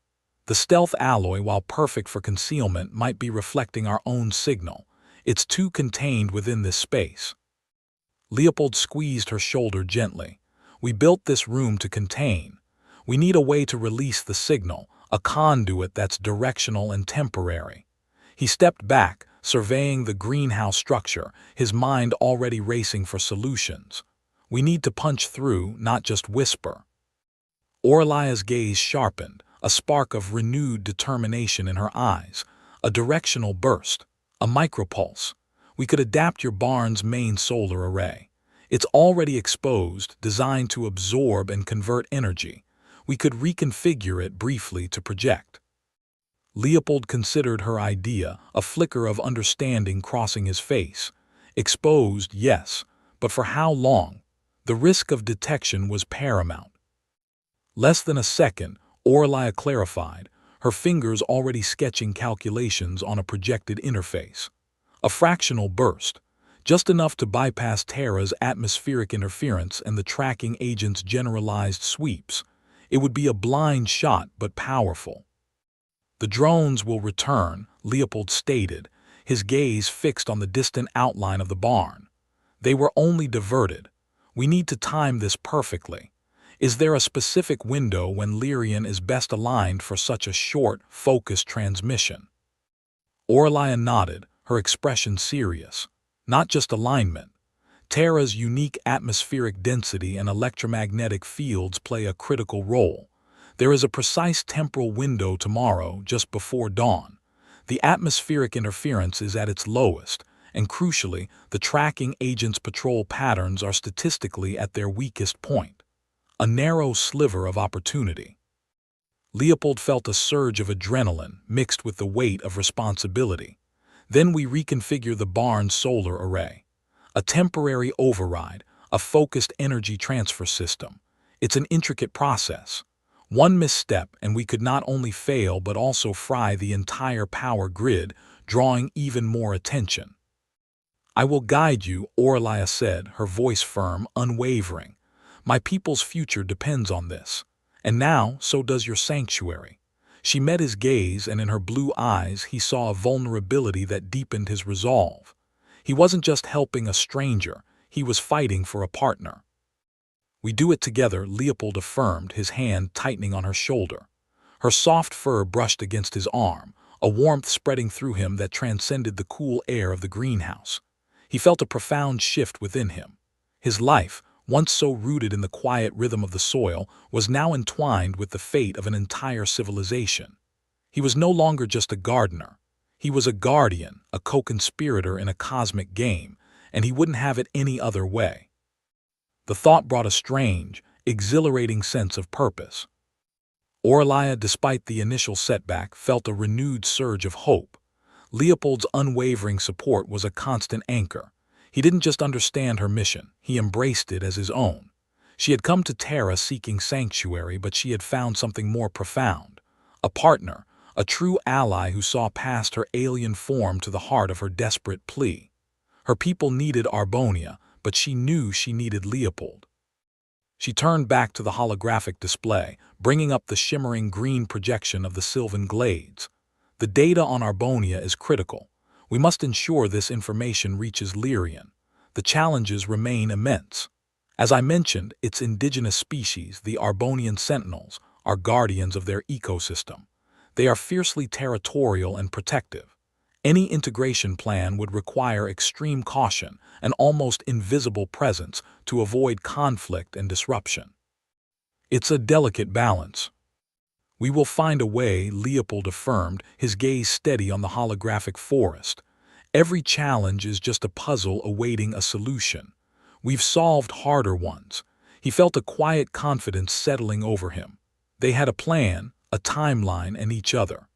The stealth alloy, while perfect for concealment, might be reflecting our own signal. It's too contained within this space. Leopold squeezed her shoulder gently. "We built this room to contain. We need a way to release the signal, a conduit that's directional and temporary." He stepped back, surveying the greenhouse structure, his mind already racing for solutions. "We need to punch through, not just whisper." Orlia's gaze sharpened, a spark of renewed determination in her eyes. "A directional burst, a micropulse. We could adapt your barn's main solar array. It's already exposed, designed to absorb and convert energy. We could reconfigure it briefly to project." Leopold considered her idea, a flicker of understanding crossing his face. Exposed, yes, but for how long? The risk of detection was paramount. Less than a second, Orlia clarified, her fingers already sketching calculations on a projected interface. A fractional burst, just enough to bypass Terra's atmospheric interference and the tracking agent's generalized sweeps. It would be a blind shot, but powerful. "The drones will return," Leopold stated, his gaze fixed on the distant outline of the barn. "They were only diverted. We need to time this perfectly. Is there a specific window when Lyrian is best aligned for such a short, focused transmission?" Orlia nodded, her expression serious. "Not just alignment. Terra's unique atmospheric density and electromagnetic fields play a critical role. There is a precise temporal window tomorrow, just before dawn. The atmospheric interference is at its lowest, and crucially, the tracking agent's patrol patterns are statistically at their weakest point. A narrow sliver of opportunity." Leopold felt a surge of adrenaline mixed with the weight of responsibility. "Then we reconfigure the barn's solar array. A temporary override, a focused energy transfer system. It's an intricate process. One misstep and we could not only fail but also fry the entire power grid, drawing even more attention." "I will guide you," Orlia said, her voice firm, unwavering. "My people's future depends on this. And now, so does your sanctuary." She met his gaze, and in her blue eyes he saw a vulnerability that deepened his resolve. He wasn't just helping a stranger, He was fighting for a partner. "We do it together," Leopold affirmed, his hand tightening on her shoulder. Her soft fur brushed against his arm, a warmth spreading through him that transcended the cool air of the greenhouse. He felt a profound shift within him. His life, once so rooted in the quiet rhythm of the soil, was now entwined with the fate of an entire civilization. He was no longer just a gardener. He was a guardian, a co-conspirator in a cosmic game, and he wouldn't have it any other way. The thought brought a strange, exhilarating sense of purpose. Orlia, despite the initial setback, felt a renewed surge of hope. Leopold's unwavering support was a constant anchor. He didn't just understand her mission, he embraced it as his own. She had come to Terra seeking sanctuary, but she had found something more profound. A partner, a true ally who saw past her alien form to the heart of her desperate plea. Her people needed Arbonia, but she knew she needed Leopold. She turned back to the holographic display, bringing up the shimmering green projection of the Sylvan Glades. "The data on Arbonia is critical. We must ensure this information reaches Lyrian. The challenges remain immense. As I mentioned, its indigenous species, the Arbonian Sentinels, are guardians of their ecosystem. They are fiercely territorial and protective. Any integration plan would require extreme caution, an almost invisible presence, to avoid conflict and disruption. It's a delicate balance." "We will find a way," Leopold affirmed, his gaze steady on the holographic forest. "Every challenge is just a puzzle awaiting a solution. We've solved harder ones." He felt a quiet confidence settling over him. They had a plan, a timeline, and each other.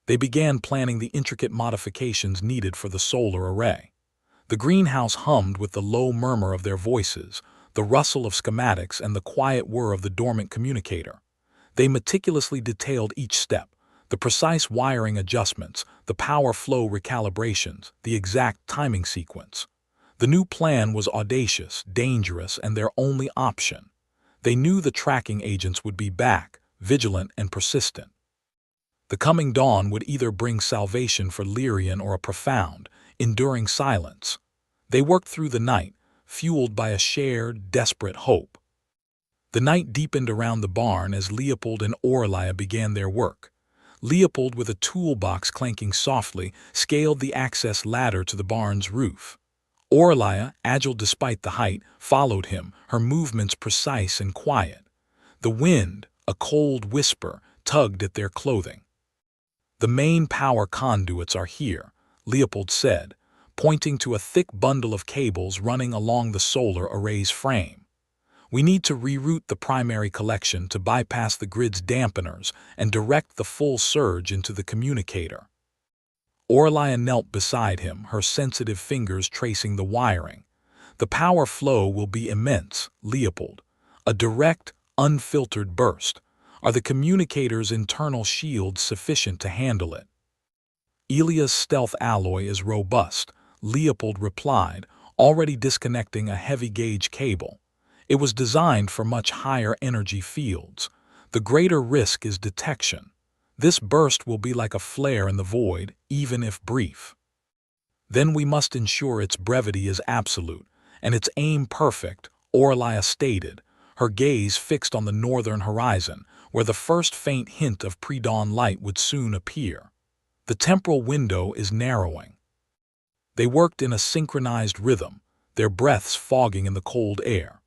They began planning the intricate modifications needed for the solar array. The greenhouse hummed with the low murmur of their voices, the rustle of schematics, and the quiet whir of the dormant communicator. They meticulously detailed each step, the precise wiring adjustments, the power flow recalibrations, the exact timing sequence. The new plan was audacious, dangerous, and their only option. They knew the tracking agents would be back, vigilant and persistent. The coming dawn would either bring salvation for Lyrian or a profound, enduring silence. They worked through the night, fueled by a shared, desperate hope. The night deepened around the barn as Leopold and Orlia began their work. Leopold, with a toolbox clanking softly, scaled the access ladder to the barn's roof. Orlia, agile despite the height, followed him, her movements precise and quiet. The wind, a cold whisper, tugged at their clothing. "The main power conduits are here," Leopold said, pointing to a thick bundle of cables running along the solar array's frame. "We need to reroute the primary collection to bypass the grid's dampeners and direct the full surge into the communicator." Orlia knelt beside him, her sensitive fingers tracing the wiring. "The power flow will be immense, Leopold. A direct, unfiltered burst. Are the communicator's internal shields sufficient to handle it?" "Elia's stealth alloy is robust," Leopold replied, already disconnecting a heavy-gauge cable. "It was designed for much higher energy fields. The greater risk is detection. This burst will be like a flare in the void, even if brief. Then we must ensure its brevity is absolute, and its aim perfect," Orlia stated, her gaze fixed on the northern horizon, where the first faint hint of pre-dawn light would soon appear. "The temporal window is narrowing." They worked in a synchronized rhythm, their breaths fogging in the cold air.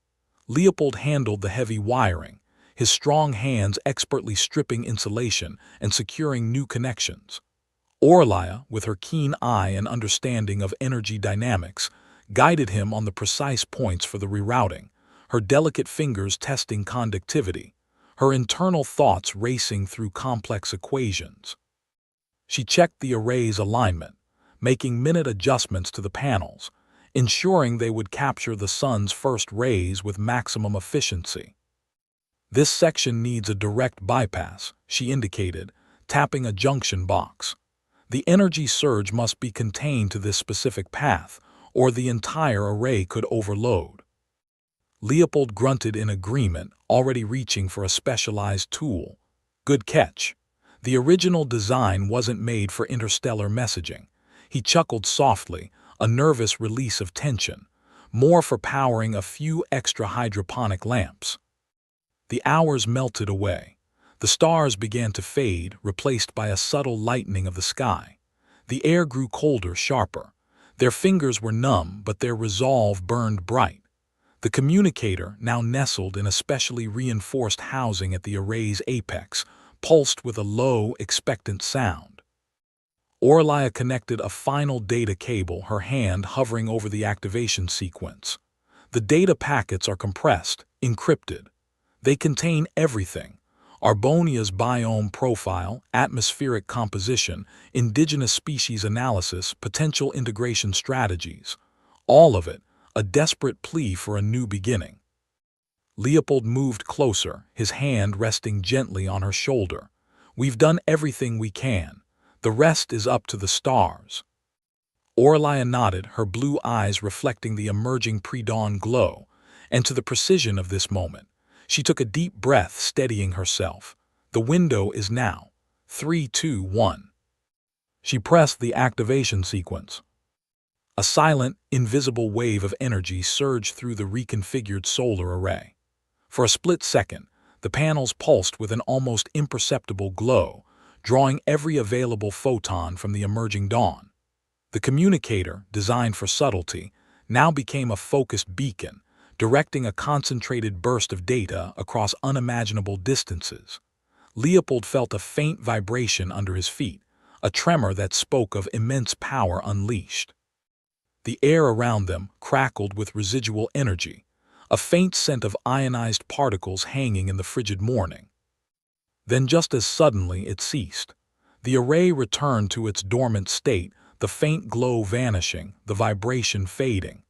Leopold handled the heavy wiring, his strong hands expertly stripping insulation and securing new connections. Orlia, with her keen eye and understanding of energy dynamics, guided him on the precise points for the rerouting, her delicate fingers testing conductivity, her internal thoughts racing through complex equations. She checked the array's alignment, making minute adjustments to the panels, ensuring they would capture the sun's first rays with maximum efficiency. "This section needs a direct bypass," she indicated, tapping a junction box. "The energy surge must be contained to this specific path, or the entire array could overload." Leopold grunted in agreement, already reaching for a specialized tool. "Good catch. The original design wasn't made for interstellar messaging." He chuckled softly, a nervous release of tension. more for powering a few extra hydroponic lamps. The hours melted away. The stars began to fade, replaced by a subtle lightening of the sky. The air grew colder, sharper. Their fingers were numb, but their resolve burned bright. The communicator, now nestled in a specially reinforced housing at the array's apex, pulsed with a low, expectant sound. Orlia connected a final data cable, her hand hovering over the activation sequence. The data packets are compressed, encrypted. They contain everything: Arbonia's biome profile, atmospheric composition, indigenous species analysis, potential integration strategies. All of it, a desperate plea for a new beginning. Leopold moved closer, his hand resting gently on her shoulder. "We've done everything we can. The rest is up to the stars." Orlia nodded, her blue eyes reflecting the emerging pre-dawn glow, and to the precision of this moment. She took a deep breath, steadying herself. The window is now. 3, 2, 1. She pressed the activation sequence. A silent, invisible wave of energy surged through the reconfigured solar array. For a split second, the panels pulsed with an almost imperceptible glow, drawing every available photon from the emerging dawn. The communicator, designed for subtlety, now became a focused beacon, directing a concentrated burst of data across unimaginable distances. Leopold felt a faint vibration under his feet, a tremor that spoke of immense power unleashed. The air around them crackled with residual energy, a faint scent of ionized particles hanging in the frigid morning. Then just as suddenly it ceased. The array returned to its dormant state, the faint glow vanishing, the vibration fading.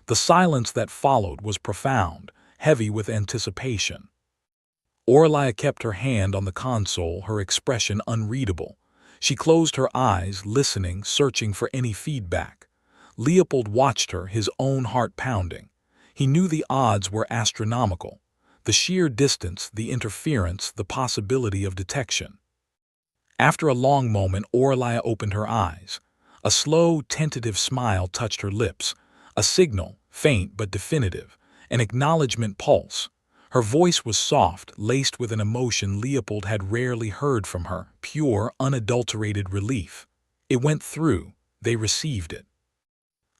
The silence that followed was profound, heavy with anticipation. Orlia kept her hand on the console, her expression unreadable. She closed her eyes, listening, searching for any feedback. Leopold watched her, his own heart pounding. He knew the odds were astronomical. The sheer distance, the interference, the possibility of detection. After a long moment, Orlia opened her eyes. A slow, tentative smile touched her lips, a signal, faint but definitive, an acknowledgement pulse. Her voice was soft, laced with an emotion Leopold had rarely heard from her, pure, unadulterated relief. It went through. They received it.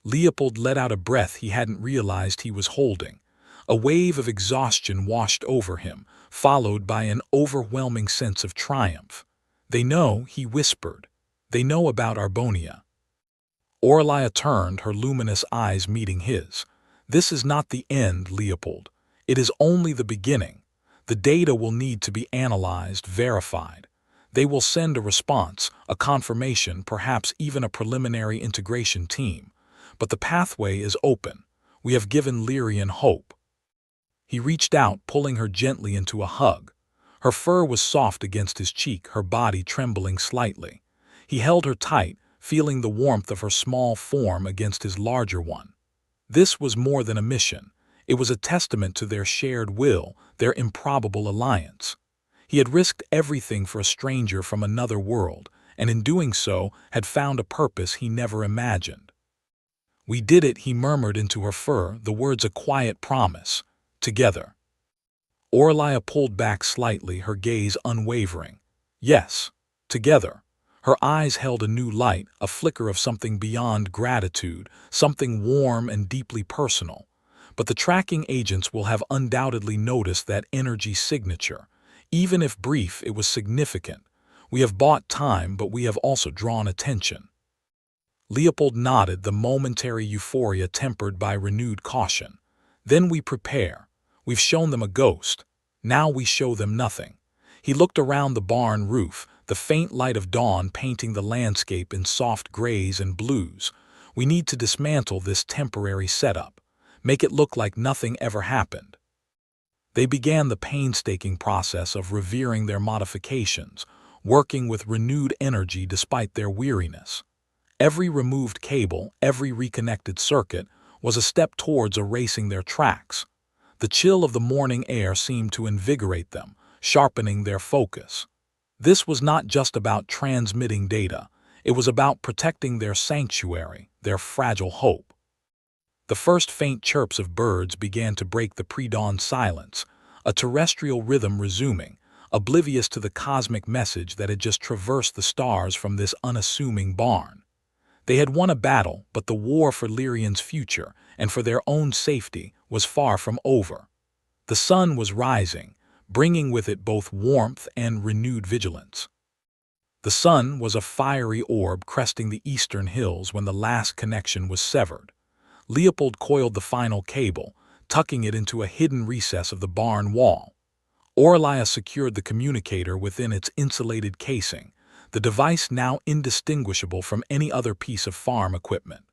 Leopold let out a breath he hadn't realized he was holding. A wave of exhaustion washed over him, followed by an overwhelming sense of triumph. "They know," he whispered. "They know about Arbonia." Orlia turned, her luminous eyes meeting his. "This is not the end, Leopold. It is only the beginning. The data will need to be analyzed, verified. They will send a response, a confirmation, perhaps even a preliminary integration team. But the pathway is open. We have given Lyrian hope." He reached out, pulling her gently into a hug. Her fur was soft against his cheek, her body trembling slightly. He held her tight, feeling the warmth of her small form against his larger one. This was more than a mission. It was a testament to their shared will, their improbable alliance. He had risked everything for a stranger from another world, and in doing so had found a purpose he never imagined. "We did it," he murmured into her fur, the words a quiet promise. "Together." Orlia pulled back slightly, her gaze unwavering. "Yes, together." Her eyes held a new light, a flicker of something beyond gratitude, something warm and deeply personal. But the tracking agents will have undoubtedly noticed that energy signature. Even if brief, it was significant. We have bought time, but we have also drawn attention. Leopold nodded, the momentary euphoria tempered by renewed caution. "Then we prepare. We've shown them a ghost. Now we show them nothing." He looked around the barn roof, the faint light of dawn painting the landscape in soft grays and blues. "We need to dismantle this temporary setup. Make it look like nothing ever happened." They began the painstaking process of revering their modifications, working with renewed energy despite their weariness. Every removed cable, every reconnected circuit, was a step towards erasing their tracks. The chill of the morning air seemed to invigorate them, sharpening their focus. This was not just about transmitting data. It was about protecting their sanctuary, their fragile hope. The first faint chirps of birds began to break the pre-dawn silence, a terrestrial rhythm resuming, oblivious to the cosmic message that had just traversed the stars from this unassuming barn. They had won a battle, but the war for Lyrian's future and for their own safety was far from over. The sun was rising, bringing with it both warmth and renewed vigilance. The sun was a fiery orb cresting the eastern hills when the last connection was severed. Leopold coiled the final cable, tucking it into a hidden recess of the barn wall. Orlia secured the communicator within its insulated casing, the device now indistinguishable from any other piece of farm equipment.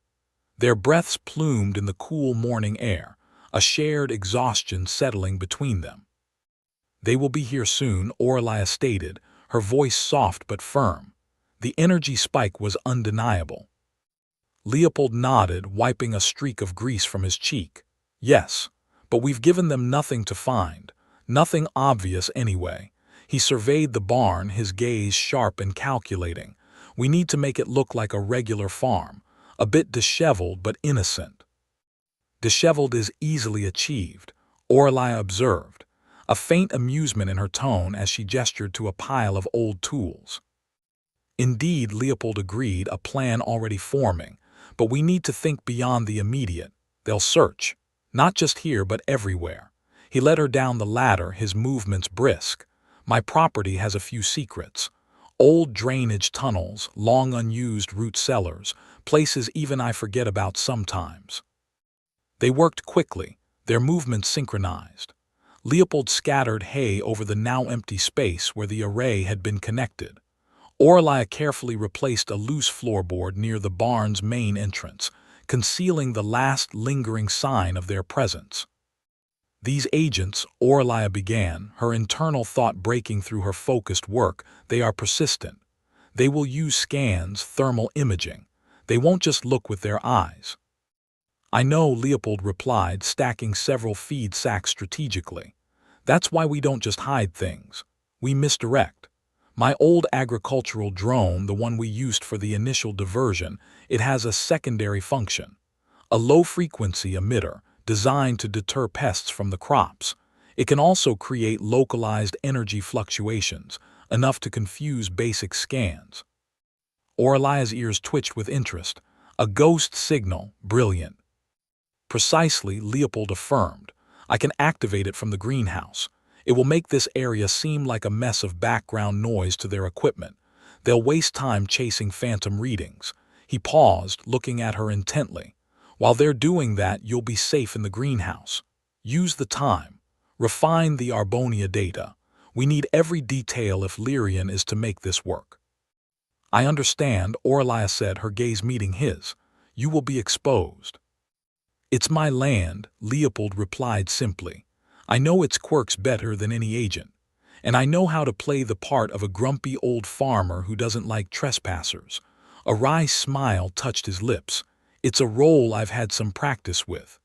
Their breaths plumed in the cool morning air, a shared exhaustion settling between them. "They will be here soon," Orlia stated, her voice soft but firm. The energy spike was undeniable. Leopold nodded, wiping a streak of grease from his cheek. "Yes, but we've given them nothing to find. Nothing obvious anyway." He surveyed the barn, his gaze sharp and calculating. "We need to make it look like a regular farm, a bit disheveled but innocent." "Disheveled is easily achieved," Orlia observed, a faint amusement in her tone as she gestured to a pile of old tools. "Indeed," Leopold agreed, a plan already forming. "But we need to think beyond the immediate. They'll search, not just here but everywhere." He led her down the ladder, his movements brisk. "My property has a few secrets. Old drainage tunnels, long unused root cellars, places even I forget about sometimes." They worked quickly, their movements synchronized. Leopold scattered hay over the now empty space where the array had been connected. Orlia carefully replaced a loose floorboard near the barn's main entrance, concealing the last lingering sign of their presence. "These agents," Orlia began, her internal thought breaking through her focused work, "they are persistent. They will use scans, thermal imaging. They won't just look with their eyes." "I know," Leopold replied, stacking several feed sacks strategically. "That's why we don't just hide things. We misdirect. My old agricultural drone, the one we used for the initial diversion, it has a secondary function. A low-frequency emitter, designed to deter pests from the crops. It can also create localized energy fluctuations, enough to confuse basic scans." Orlia's ears twitched with interest. "A ghost signal, brilliant." "Precisely," Leopold affirmed. "I can activate it from the greenhouse. It will make this area seem like a mess of background noise to their equipment. They'll waste time chasing phantom readings." He paused, looking at her intently. "While they're doing that, you'll be safe in the greenhouse. Use the time. Refine the Arbonia data. We need every detail if Lyrian is to make this work." "I understand," Orlia said, her gaze meeting his. "You will be exposed." "It's my land," Leopold replied simply. "I know its quirks better than any agent. And I know how to play the part of a grumpy old farmer who doesn't like trespassers." A wry smile touched his lips. "It's a role I've had some practice with."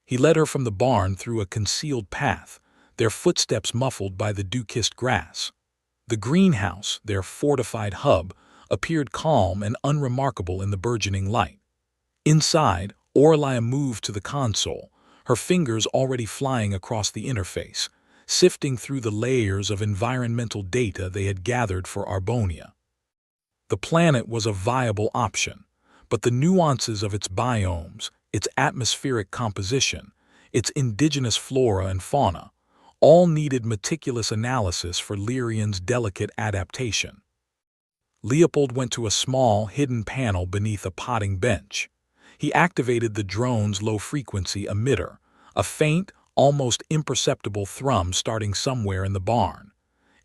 He led her from the barn through a concealed path, their footsteps muffled by the dew-kissed grass. The greenhouse, their fortified hub, appeared calm and unremarkable in the burgeoning light. Inside, Orlia moved to the console, her fingers already flying across the interface, sifting through the layers of environmental data they had gathered for Arbonia. The planet was a viable option, but the nuances of its biomes, its atmospheric composition, its indigenous flora and fauna, all needed meticulous analysis for Lyrian's delicate adaptation. Leopold went to a small, hidden panel beneath a potting bench. He activated the drone's low-frequency emitter, a faint, almost imperceptible thrum starting somewhere in the barn.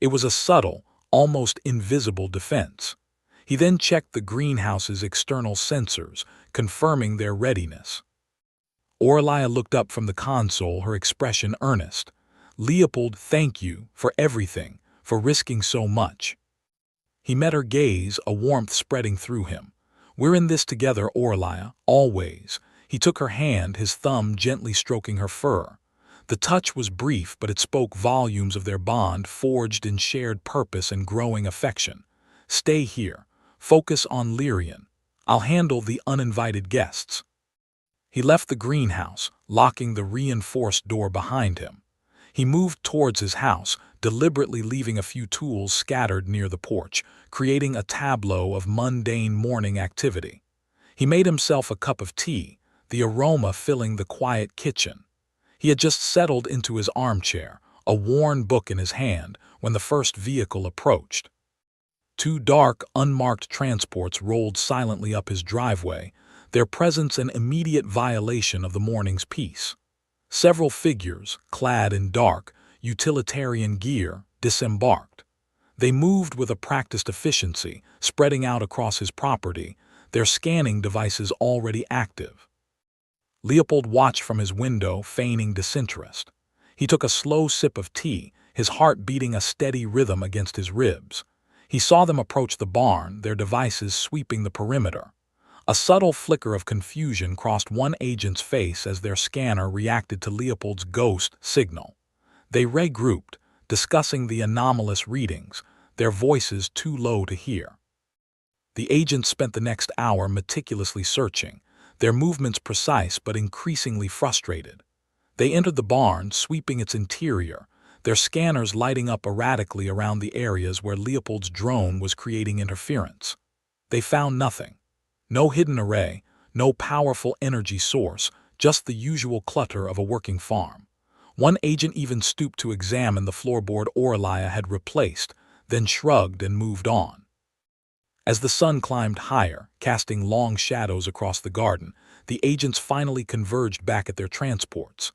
It was a subtle, almost invisible defense. He then checked the greenhouse's external sensors, confirming their readiness. Orlia looked up from the console, her expression earnest. "Leopold, thank you for everything, for risking so much." He met her gaze, a warmth spreading through him. "We're in this together, Orlia, always." He took her hand, his thumb gently stroking her fur. The touch was brief, but it spoke volumes of their bond, forged in shared purpose and growing affection. "Stay here. Focus on Lyrian. I'll handle the uninvited guests." He left the greenhouse, locking the reinforced door behind him. He moved towards his house, deliberately leaving a few tools scattered near the porch, creating a tableau of mundane morning activity. He made himself a cup of tea, the aroma filling the quiet kitchen. He had just settled into his armchair, a worn book in his hand, when the first vehicle approached. Two dark, unmarked transports rolled silently up his driveway, their presence an immediate violation of the morning's peace. Several figures, clad in dark, utilitarian gear, disembarked. They moved with a practiced efficiency, spreading out across his property, their scanning devices already active. Leopold watched from his window, feigning disinterest. He took a slow sip of tea, his heart beating a steady rhythm against his ribs. He saw them approach the barn, their devices sweeping the perimeter. A subtle flicker of confusion crossed one agent's face as their scanner reacted to Leopold's ghost signal. They regrouped, discussing the anomalous readings, their voices too low to hear. The agents spent the next hour meticulously searching, their movements precise but increasingly frustrated. They entered the barn, sweeping its interior, their scanners lighting up erratically around the areas where Leopold's drone was creating interference. They found nothing. No hidden array, no powerful energy source, just the usual clutter of a working farm. One agent even stooped to examine the floorboard Oralia had replaced, then shrugged and moved on. As the sun climbed higher, casting long shadows across the garden, the agents finally converged back at their transports.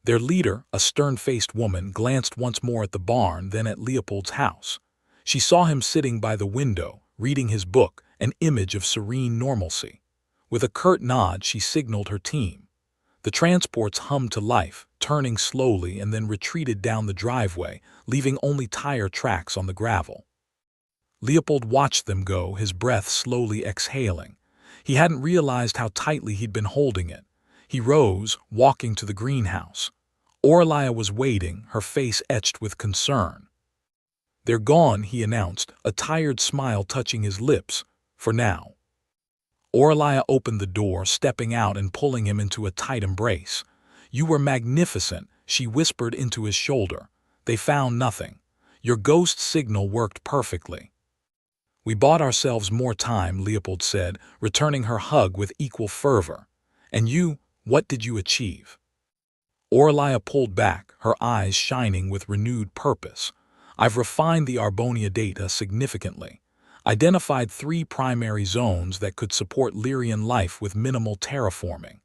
Their leader, a stern-faced woman, glanced once more at the barn, then at Leopold's house. She saw him sitting by the window, reading his book, an image of serene normalcy. With a curt nod, she signaled her team. The transports hummed to life, turning slowly and then retreated down the driveway, leaving only tire tracks on the gravel. Leopold watched them go, his breath slowly exhaling. He hadn't realized how tightly he'd been holding it. He rose, walking to the greenhouse. Oralia was waiting, her face etched with concern. "They're gone," he announced, a tired smile touching his lips. "For now." Oralia opened the door, stepping out and pulling him into a tight embrace. "You were magnificent," she whispered into his shoulder. "They found nothing. Your ghost signal worked perfectly." "We bought ourselves more time," Leopold said, returning her hug with equal fervor. "And you, what did you achieve?" Oralia pulled back, her eyes shining with renewed purpose. "I've refined the Arbonia data significantly. Identified 3 primary zones that could support Lyrian life with minimal terraforming.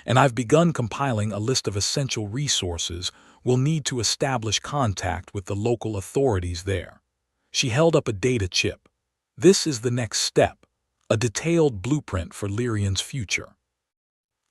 And I've begun compiling a list of essential resources we'll need to establish contact with the local authorities there." She held up a data chip. "This is the next step, a detailed blueprint for Lyrian's future."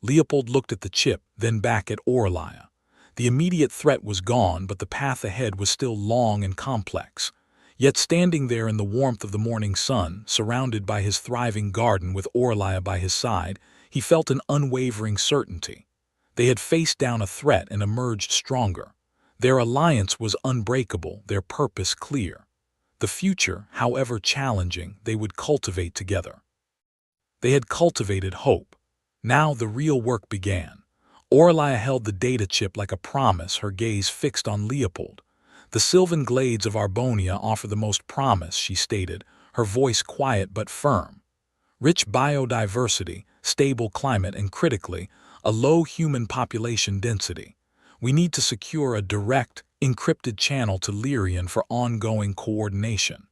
Leopold looked at the chip, then back at Oralia. The immediate threat was gone, but the path ahead was still long and complex. Yet standing there in the warmth of the morning sun, surrounded by his thriving garden with Oralia by his side, he felt an unwavering certainty. They had faced down a threat and emerged stronger. Their alliance was unbreakable, their purpose clear. The future, however challenging, they would cultivate together. They had cultivated hope. Now the real work began. Oralia held the data chip like a promise, her gaze fixed on Leopold. "The sylvan glades of Arbonia offer the most promise," she stated, her voice quiet but firm. "Rich biodiversity, stable climate, and critically, a low human population density. We need to secure a direct, encrypted channel to Lyrian for ongoing coordination."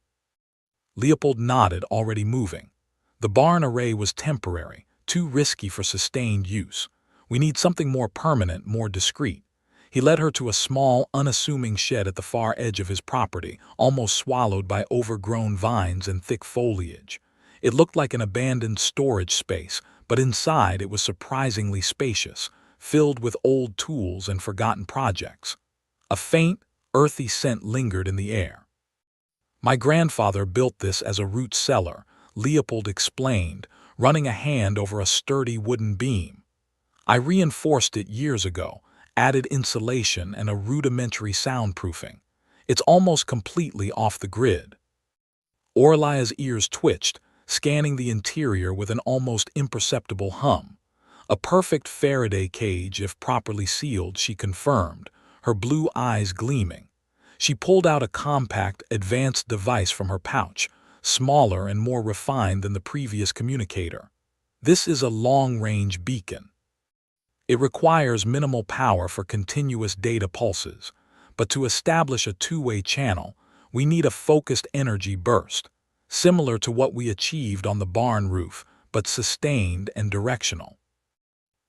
Leopold nodded, already moving. "The barn array was temporary, too risky for sustained use. We need something more permanent, more discreet." He led her to a small, unassuming shed at the far edge of his property, almost swallowed by overgrown vines and thick foliage. It looked like an abandoned storage space, but inside it was surprisingly spacious, filled with old tools and forgotten projects. A faint, earthy scent lingered in the air. "My grandfather built this as a root cellar," Leopold explained, running a hand over a sturdy wooden beam. "I reinforced it years ago, added insulation and a rudimentary soundproofing. It's almost completely off the grid." Orlia's ears twitched, scanning the interior with an almost imperceptible hum. A perfect Faraday cage if properly sealed, she confirmed, her blue eyes gleaming. She pulled out a compact, advanced device from her pouch, smaller and more refined than the previous communicator. This is a long-range beacon. It requires minimal power for continuous data pulses, but to establish a two-way channel, we need a focused energy burst, similar to what we achieved on the barn roof, but sustained and directional.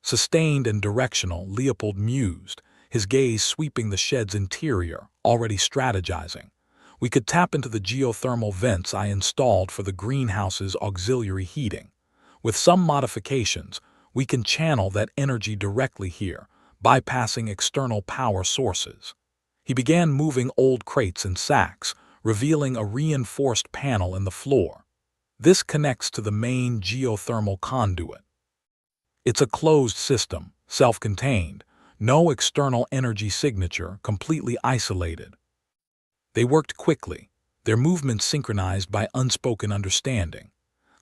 Sustained and directional, Leopold mused, his gaze sweeping the shed's interior, already strategizing. We could tap into the geothermal vents I installed for the greenhouse's auxiliary heating. With some modifications, we can channel that energy directly here, bypassing external power sources. He began moving old crates and sacks, revealing a reinforced panel in the floor. This connects to the main geothermal conduit. It's a closed system, self-contained, no external energy signature, completely isolated. They worked quickly, their movements synchronized by unspoken understanding.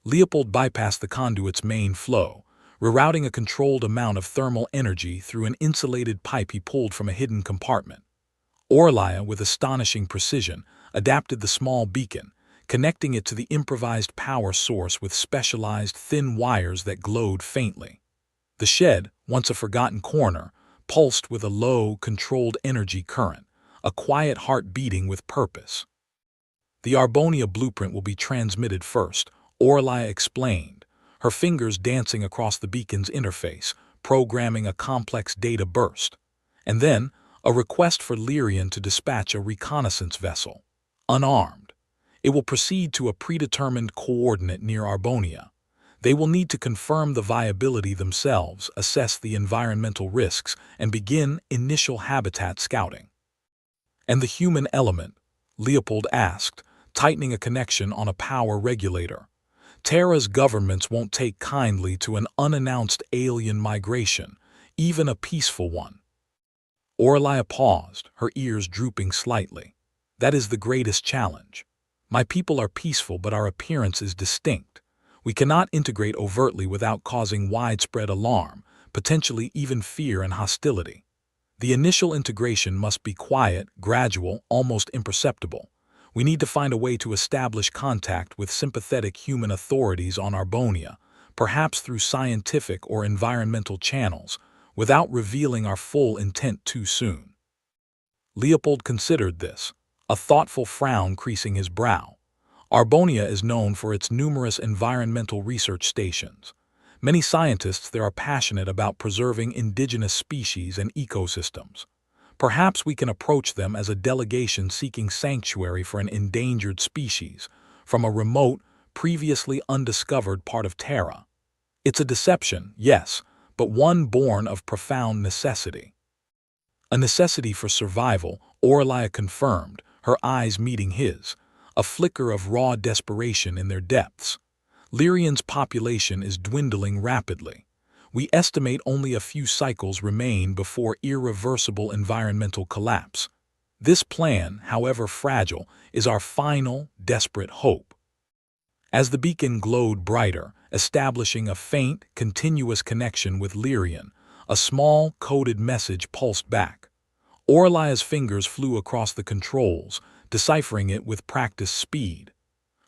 Leopold bypassed the conduit's main flow, rerouting a controlled amount of thermal energy through an insulated pipe he pulled from a hidden compartment. Orlia, with astonishing precision, adapted the small beacon, connecting it to the improvised power source with specialized thin wires that glowed faintly. The shed, once a forgotten corner, pulsed with a low, controlled energy current, a quiet heart beating with purpose. The Arbonia blueprint will be transmitted first, Orlia explained, her fingers dancing across the beacon's interface, programming a complex data burst. And then, a request for Lyrian to dispatch a reconnaissance vessel, unarmed. It will proceed to a predetermined coordinate near Arbonia. They will need to confirm the viability themselves, assess the environmental risks, and begin initial habitat scouting. And the human element? Leopold asked, tightening a connection on a power regulator. Terra's governments won't take kindly to an unannounced alien migration, even a peaceful one. Orlia paused, her ears drooping slightly. That is the greatest challenge. My people are peaceful, but our appearance is distinct. We cannot integrate overtly without causing widespread alarm, potentially even fear and hostility. The initial integration must be quiet, gradual, almost imperceptible. We need to find a way to establish contact with sympathetic human authorities on Arbonia, perhaps through scientific or environmental channels, without revealing our full intent too soon. Leopold considered this, a thoughtful frown creasing his brow. Arbonia is known for its numerous environmental research stations. Many scientists there are passionate about preserving indigenous species and ecosystems. Perhaps we can approach them as a delegation seeking sanctuary for an endangered species from a remote, previously undiscovered part of Terra. It's a deception, yes, but one born of profound necessity. A necessity for survival, Orlia confirmed, her eyes meeting his, a flicker of raw desperation in their depths. Lyrian's population is dwindling rapidly. We estimate only a few cycles remain before irreversible environmental collapse. This plan, however fragile, is our final, desperate hope. As the beacon glowed brighter, establishing a faint, continuous connection with Lyrian, a small, coded message pulsed back. Orlia's fingers flew across the controls, deciphering it with practiced speed.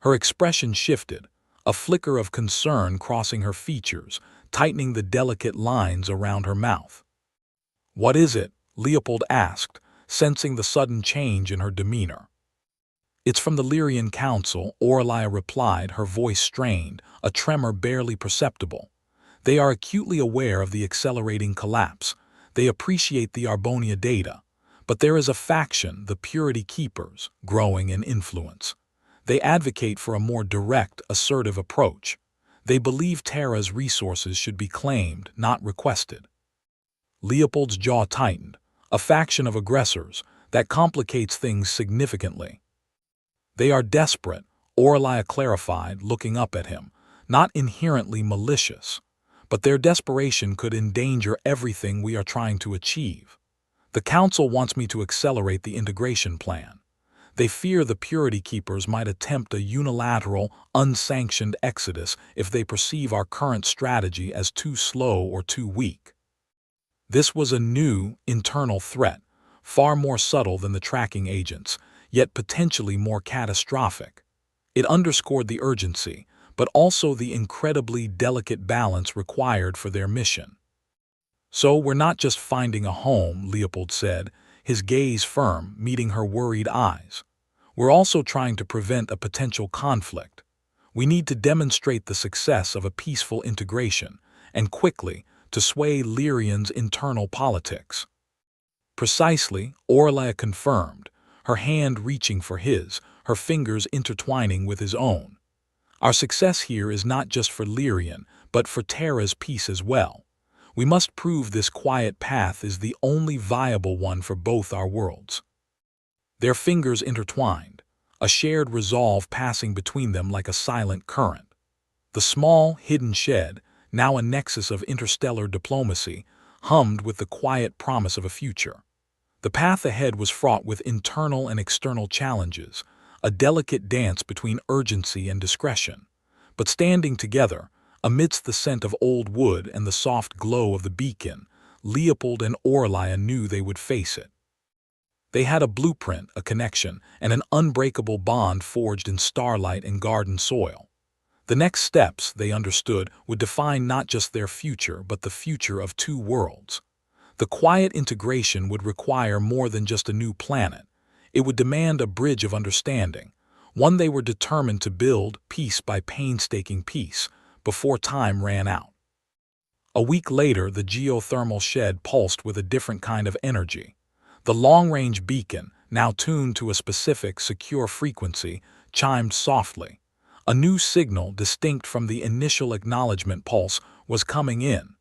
Her expression shifted, a flicker of concern crossing her features, tightening the delicate lines around her mouth. "What is it?" Leopold asked, sensing the sudden change in her demeanor. "It's from the Lyrian Council," Orlia replied, her voice strained, a tremor barely perceptible. "They are acutely aware of the accelerating collapse. They appreciate the Arbonia data. But there is a faction, the Purity Keepers, growing in influence. They advocate for a more direct, assertive approach. They believe Terra's resources should be claimed, not requested." Leopold's jaw tightened. A faction of aggressors, that complicates things significantly. "They are desperate," Orlia clarified, looking up at him, "not inherently malicious. But their desperation could endanger everything we are trying to achieve. The Council wants me to accelerate the integration plan. They fear the Purity Keepers might attempt a unilateral, unsanctioned exodus if they perceive our current strategy as too slow or too weak. This was a new, internal threat, far more subtle than the tracking agents, yet potentially more catastrophic. It underscored the urgency, but also the incredibly delicate balance required for their mission. "So we're not just finding a home," Leopold said, his gaze firm, meeting her worried eyes. "We're also trying to prevent a potential conflict. We need to demonstrate the success of a peaceful integration, and quickly, to sway Lyrian's internal politics." "Precisely," Orlia confirmed, her hand reaching for his, her fingers intertwining with his own. "Our success here is not just for Lyrian, but for Terra's peace as well. We must prove this quiet path is the only viable one for both our worlds." Their fingers intertwined, a shared resolve passing between them like a silent current. The small, hidden shed, now a nexus of interstellar diplomacy, hummed with the quiet promise of a future. The path ahead was fraught with internal and external challenges, a delicate dance between urgency and discretion. But standing together, amidst the scent of old wood and the soft glow of the beacon, Leopold and Orlia knew they would face it. They had a blueprint, a connection, and an unbreakable bond forged in starlight and garden soil. The next steps, they understood, would define not just their future but the future of two worlds. The quiet integration would require more than just a new planet. It would demand a bridge of understanding, one they were determined to build piece by painstaking piece, before time ran out. A week later, the geothermal shed pulsed with a different kind of energy. The long-range beacon, now tuned to a specific, secure frequency, chimed softly. A new signal, distinct from the initial acknowledgement pulse, was coming in.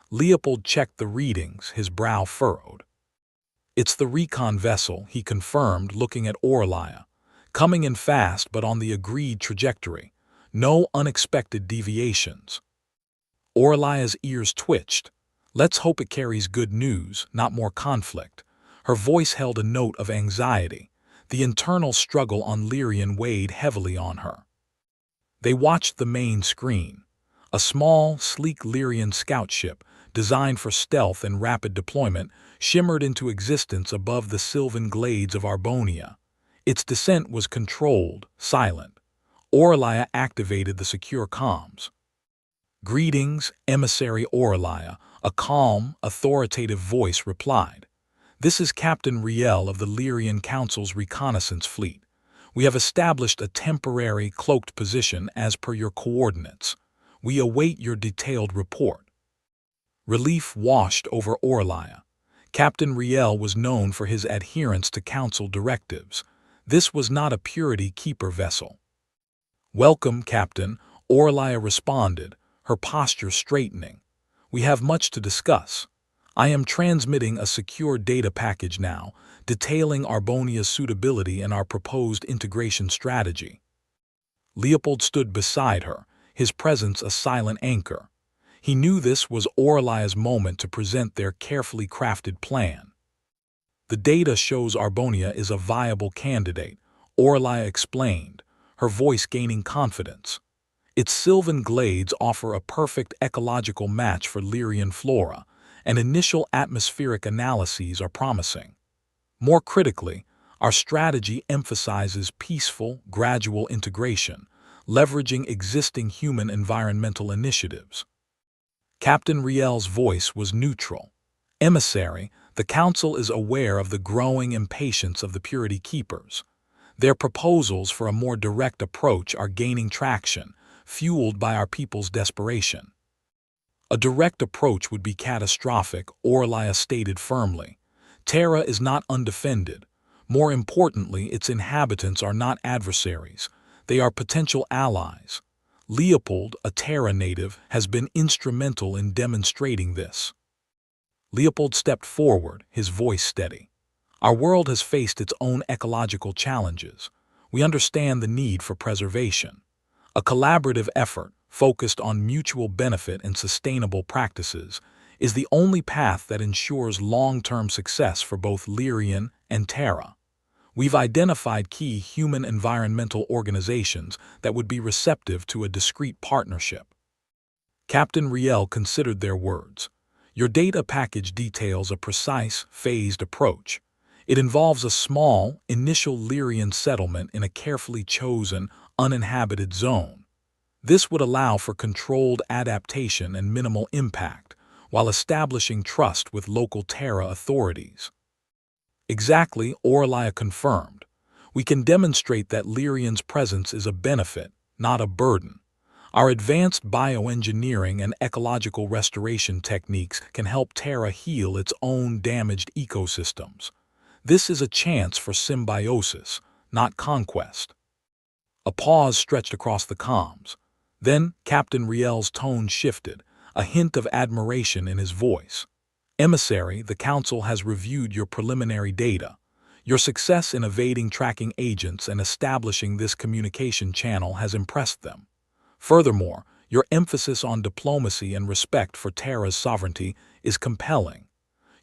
Leopold checked the readings, his brow furrowed. "It's the recon vessel," he confirmed, looking at Orlia. "Coming in fast but on the agreed trajectory. No unexpected deviations." Orlia's ears twitched. "Let's hope it carries good news, not more conflict." Her voice held a note of anxiety. The internal struggle on Lyrian weighed heavily on her. They watched the main screen. A small, sleek Lyrian scout ship, designed for stealth and rapid deployment, shimmered into existence above the sylvan glades of Arbonia. Its descent was controlled, silent. Orlia activated the secure comms. "Greetings, Emissary Orlia," a calm, authoritative voice replied. "This is Captain Riel of the Lyrian Council's reconnaissance fleet. We have established a temporary, cloaked position as per your coordinates. We await your detailed report." Relief washed over Orlia. Captain Riel was known for his adherence to Council directives. This was not a Purity Keeper vessel. "Welcome, Captain," Orlia responded, her posture straightening. "We have much to discuss. I am transmitting a secure data package now, detailing Arbonia's suitability and our proposed integration strategy." Leopold stood beside her, his presence a silent anchor. He knew this was Orlia's moment to present their carefully crafted plan. "The data shows Arbonia is a viable candidate," Orlia explained, her voice gaining confidence. "Its sylvan glades offer a perfect ecological match for Lyrian flora, and initial atmospheric analyses are promising. More critically, our strategy emphasizes peaceful, gradual integration, leveraging existing human environmental initiatives." Captain Riel's voice was neutral. "Emissary, the Council is aware of the growing impatience of the Purity Keepers. Their proposals for a more direct approach are gaining traction, fueled by our people's desperation." "A direct approach would be catastrophic," Orlia stated firmly. "Terra is not undefended. More importantly, its inhabitants are not adversaries. They are potential allies. Leopold, a Terra native, has been instrumental in demonstrating this." Leopold stepped forward, his voice steady. "Our world has faced its own ecological challenges. We understand the need for preservation. A collaborative effort, focused on mutual benefit and sustainable practices, is the only path that ensures long-term success for both Lyrian and Terra. We've identified key human environmental organizations that would be receptive to a discrete partnership. Captain Riel considered their words. Your data package details a precise, phased approach. It involves a small, initial Lyrian settlement in a carefully chosen, uninhabited zone. This would allow for controlled adaptation and minimal impact, while establishing trust with local Terra authorities. Exactly, Aurelia confirmed. We can demonstrate that Lyrian's presence is a benefit, not a burden. Our advanced bioengineering and ecological restoration techniques can help Terra heal its own damaged ecosystems. This is a chance for symbiosis, not conquest. A pause stretched across the comms. Then Captain Riel's tone shifted, a hint of admiration in his voice. Emissary, the Council has reviewed your preliminary data. Your success in evading tracking agents and establishing this communication channel has impressed them. Furthermore, your emphasis on diplomacy and respect for Terra's sovereignty is compelling.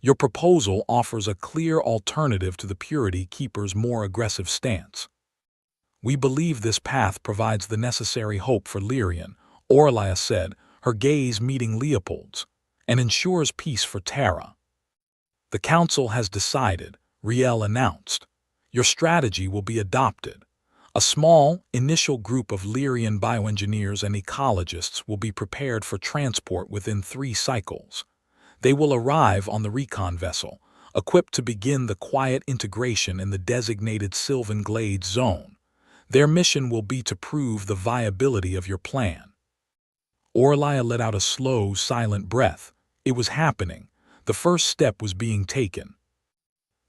Your proposal offers a clear alternative to the Purity Keeper's more aggressive stance. We believe this path provides the necessary hope for Lyrian, Aurelia said, her gaze meeting Leopold's, and ensures peace for Terra. The Council has decided, Riel announced. Your strategy will be adopted. A small, initial group of Lyrian bioengineers and ecologists will be prepared for transport within 3 cycles. They will arrive on the recon vessel, equipped to begin the quiet integration in the designated Sylvan Glades zone. Their mission will be to prove the viability of your plan. Aurelia let out a slow, silent breath. It was happening. The first step was being taken.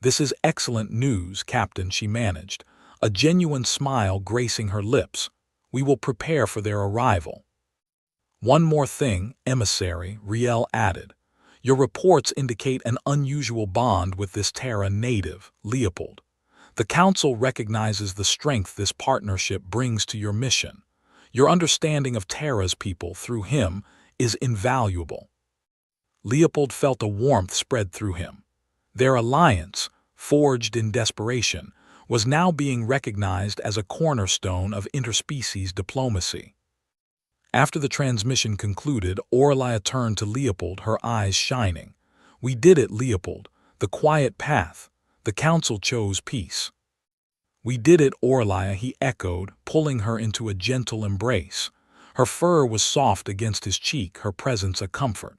This is excellent news, Captain, she managed, a genuine smile gracing her lips. We will prepare for their arrival. One more thing, Emissary, Riel added. Your reports indicate an unusual bond with this Terra native, Leopold. The Council recognizes the strength this partnership brings to your mission. Your understanding of Terra's people through him is invaluable. Leopold felt a warmth spread through him. Their alliance, forged in desperation, was now being recognized as a cornerstone of interspecies diplomacy. After the transmission concluded, Aurelia turned to Leopold, her eyes shining. We did it, Leopold. The quiet path. The Council chose peace. We did it, Aurelia, he echoed, pulling her into a gentle embrace. Her fur was soft against his cheek, her presence a comfort.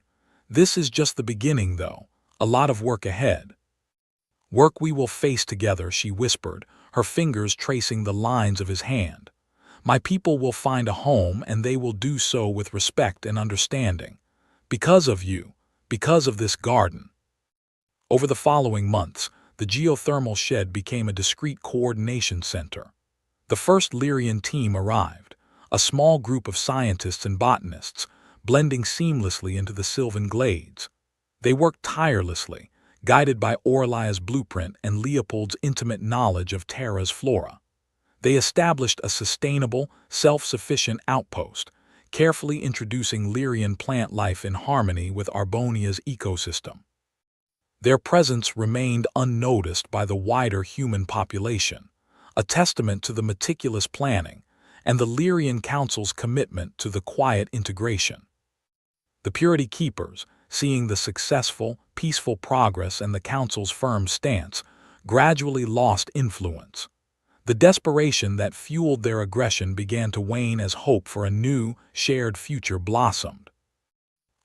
This is just the beginning, though. A lot of work ahead. Work we will face together, she whispered, her fingers tracing the lines of his hand. My people will find a home, and they will do so with respect and understanding. Because of you, because of this garden. Over the following months, the geothermal shed became a discrete coordination center. The first Lyrian team arrived, a small group of scientists and botanists, blending seamlessly into the Sylvan Glades. They worked tirelessly, guided by Aurelia's blueprint and Leopold's intimate knowledge of Terra's flora. They established a sustainable, self-sufficient outpost, carefully introducing Lyrian plant life in harmony with Arbonia's ecosystem. Their presence remained unnoticed by the wider human population, a testament to the meticulous planning and the Lyrian Council's commitment to the quiet integration. The Purity Keepers, seeing the successful, peaceful progress and the Council's firm stance, gradually lost influence. The desperation that fueled their aggression began to wane as hope for a new, shared future blossomed.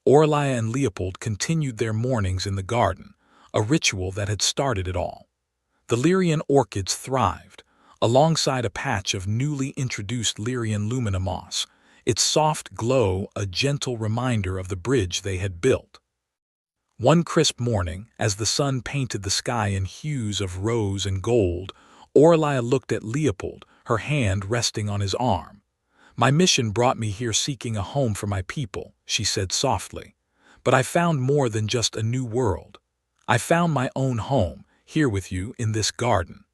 Aurelia and Leopold continued their mornings in the garden, a ritual that had started it all. The Lyrian orchids thrived, alongside a patch of newly introduced Lyrian lumina moss, its soft glow a gentle reminder of the bridge they had built. One crisp morning, as the sun painted the sky in hues of rose and gold, Aurelia looked at Leopold, her hand resting on his arm. My mission brought me here seeking a home for my people, she said softly. But I found more than just a new world. I found my own home, here with you in this garden.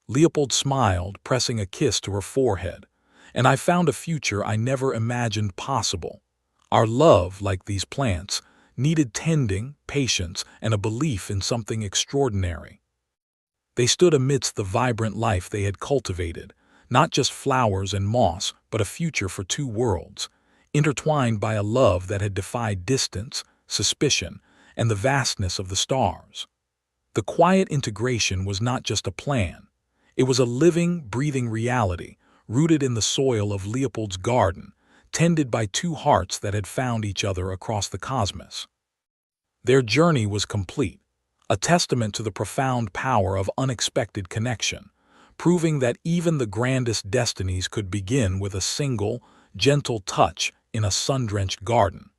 Leopold smiled, pressing a kiss to her forehead. And I found a future I never imagined possible. Our love, like these plants, needed tending, patience, and a belief in something extraordinary. They stood amidst the vibrant life they had cultivated, not just flowers and moss, but a future for two worlds, intertwined by a love that had defied distance, suspicion, and the vastness of the stars. The quiet integration was not just a plan. It was a living, breathing reality, rooted in the soil of Leopold's garden, tended by two hearts that had found each other across the cosmos. Their journey was complete, a testament to the profound power of unexpected connection, proving that even the grandest destinies could begin with a single, gentle touch in a sun-drenched garden.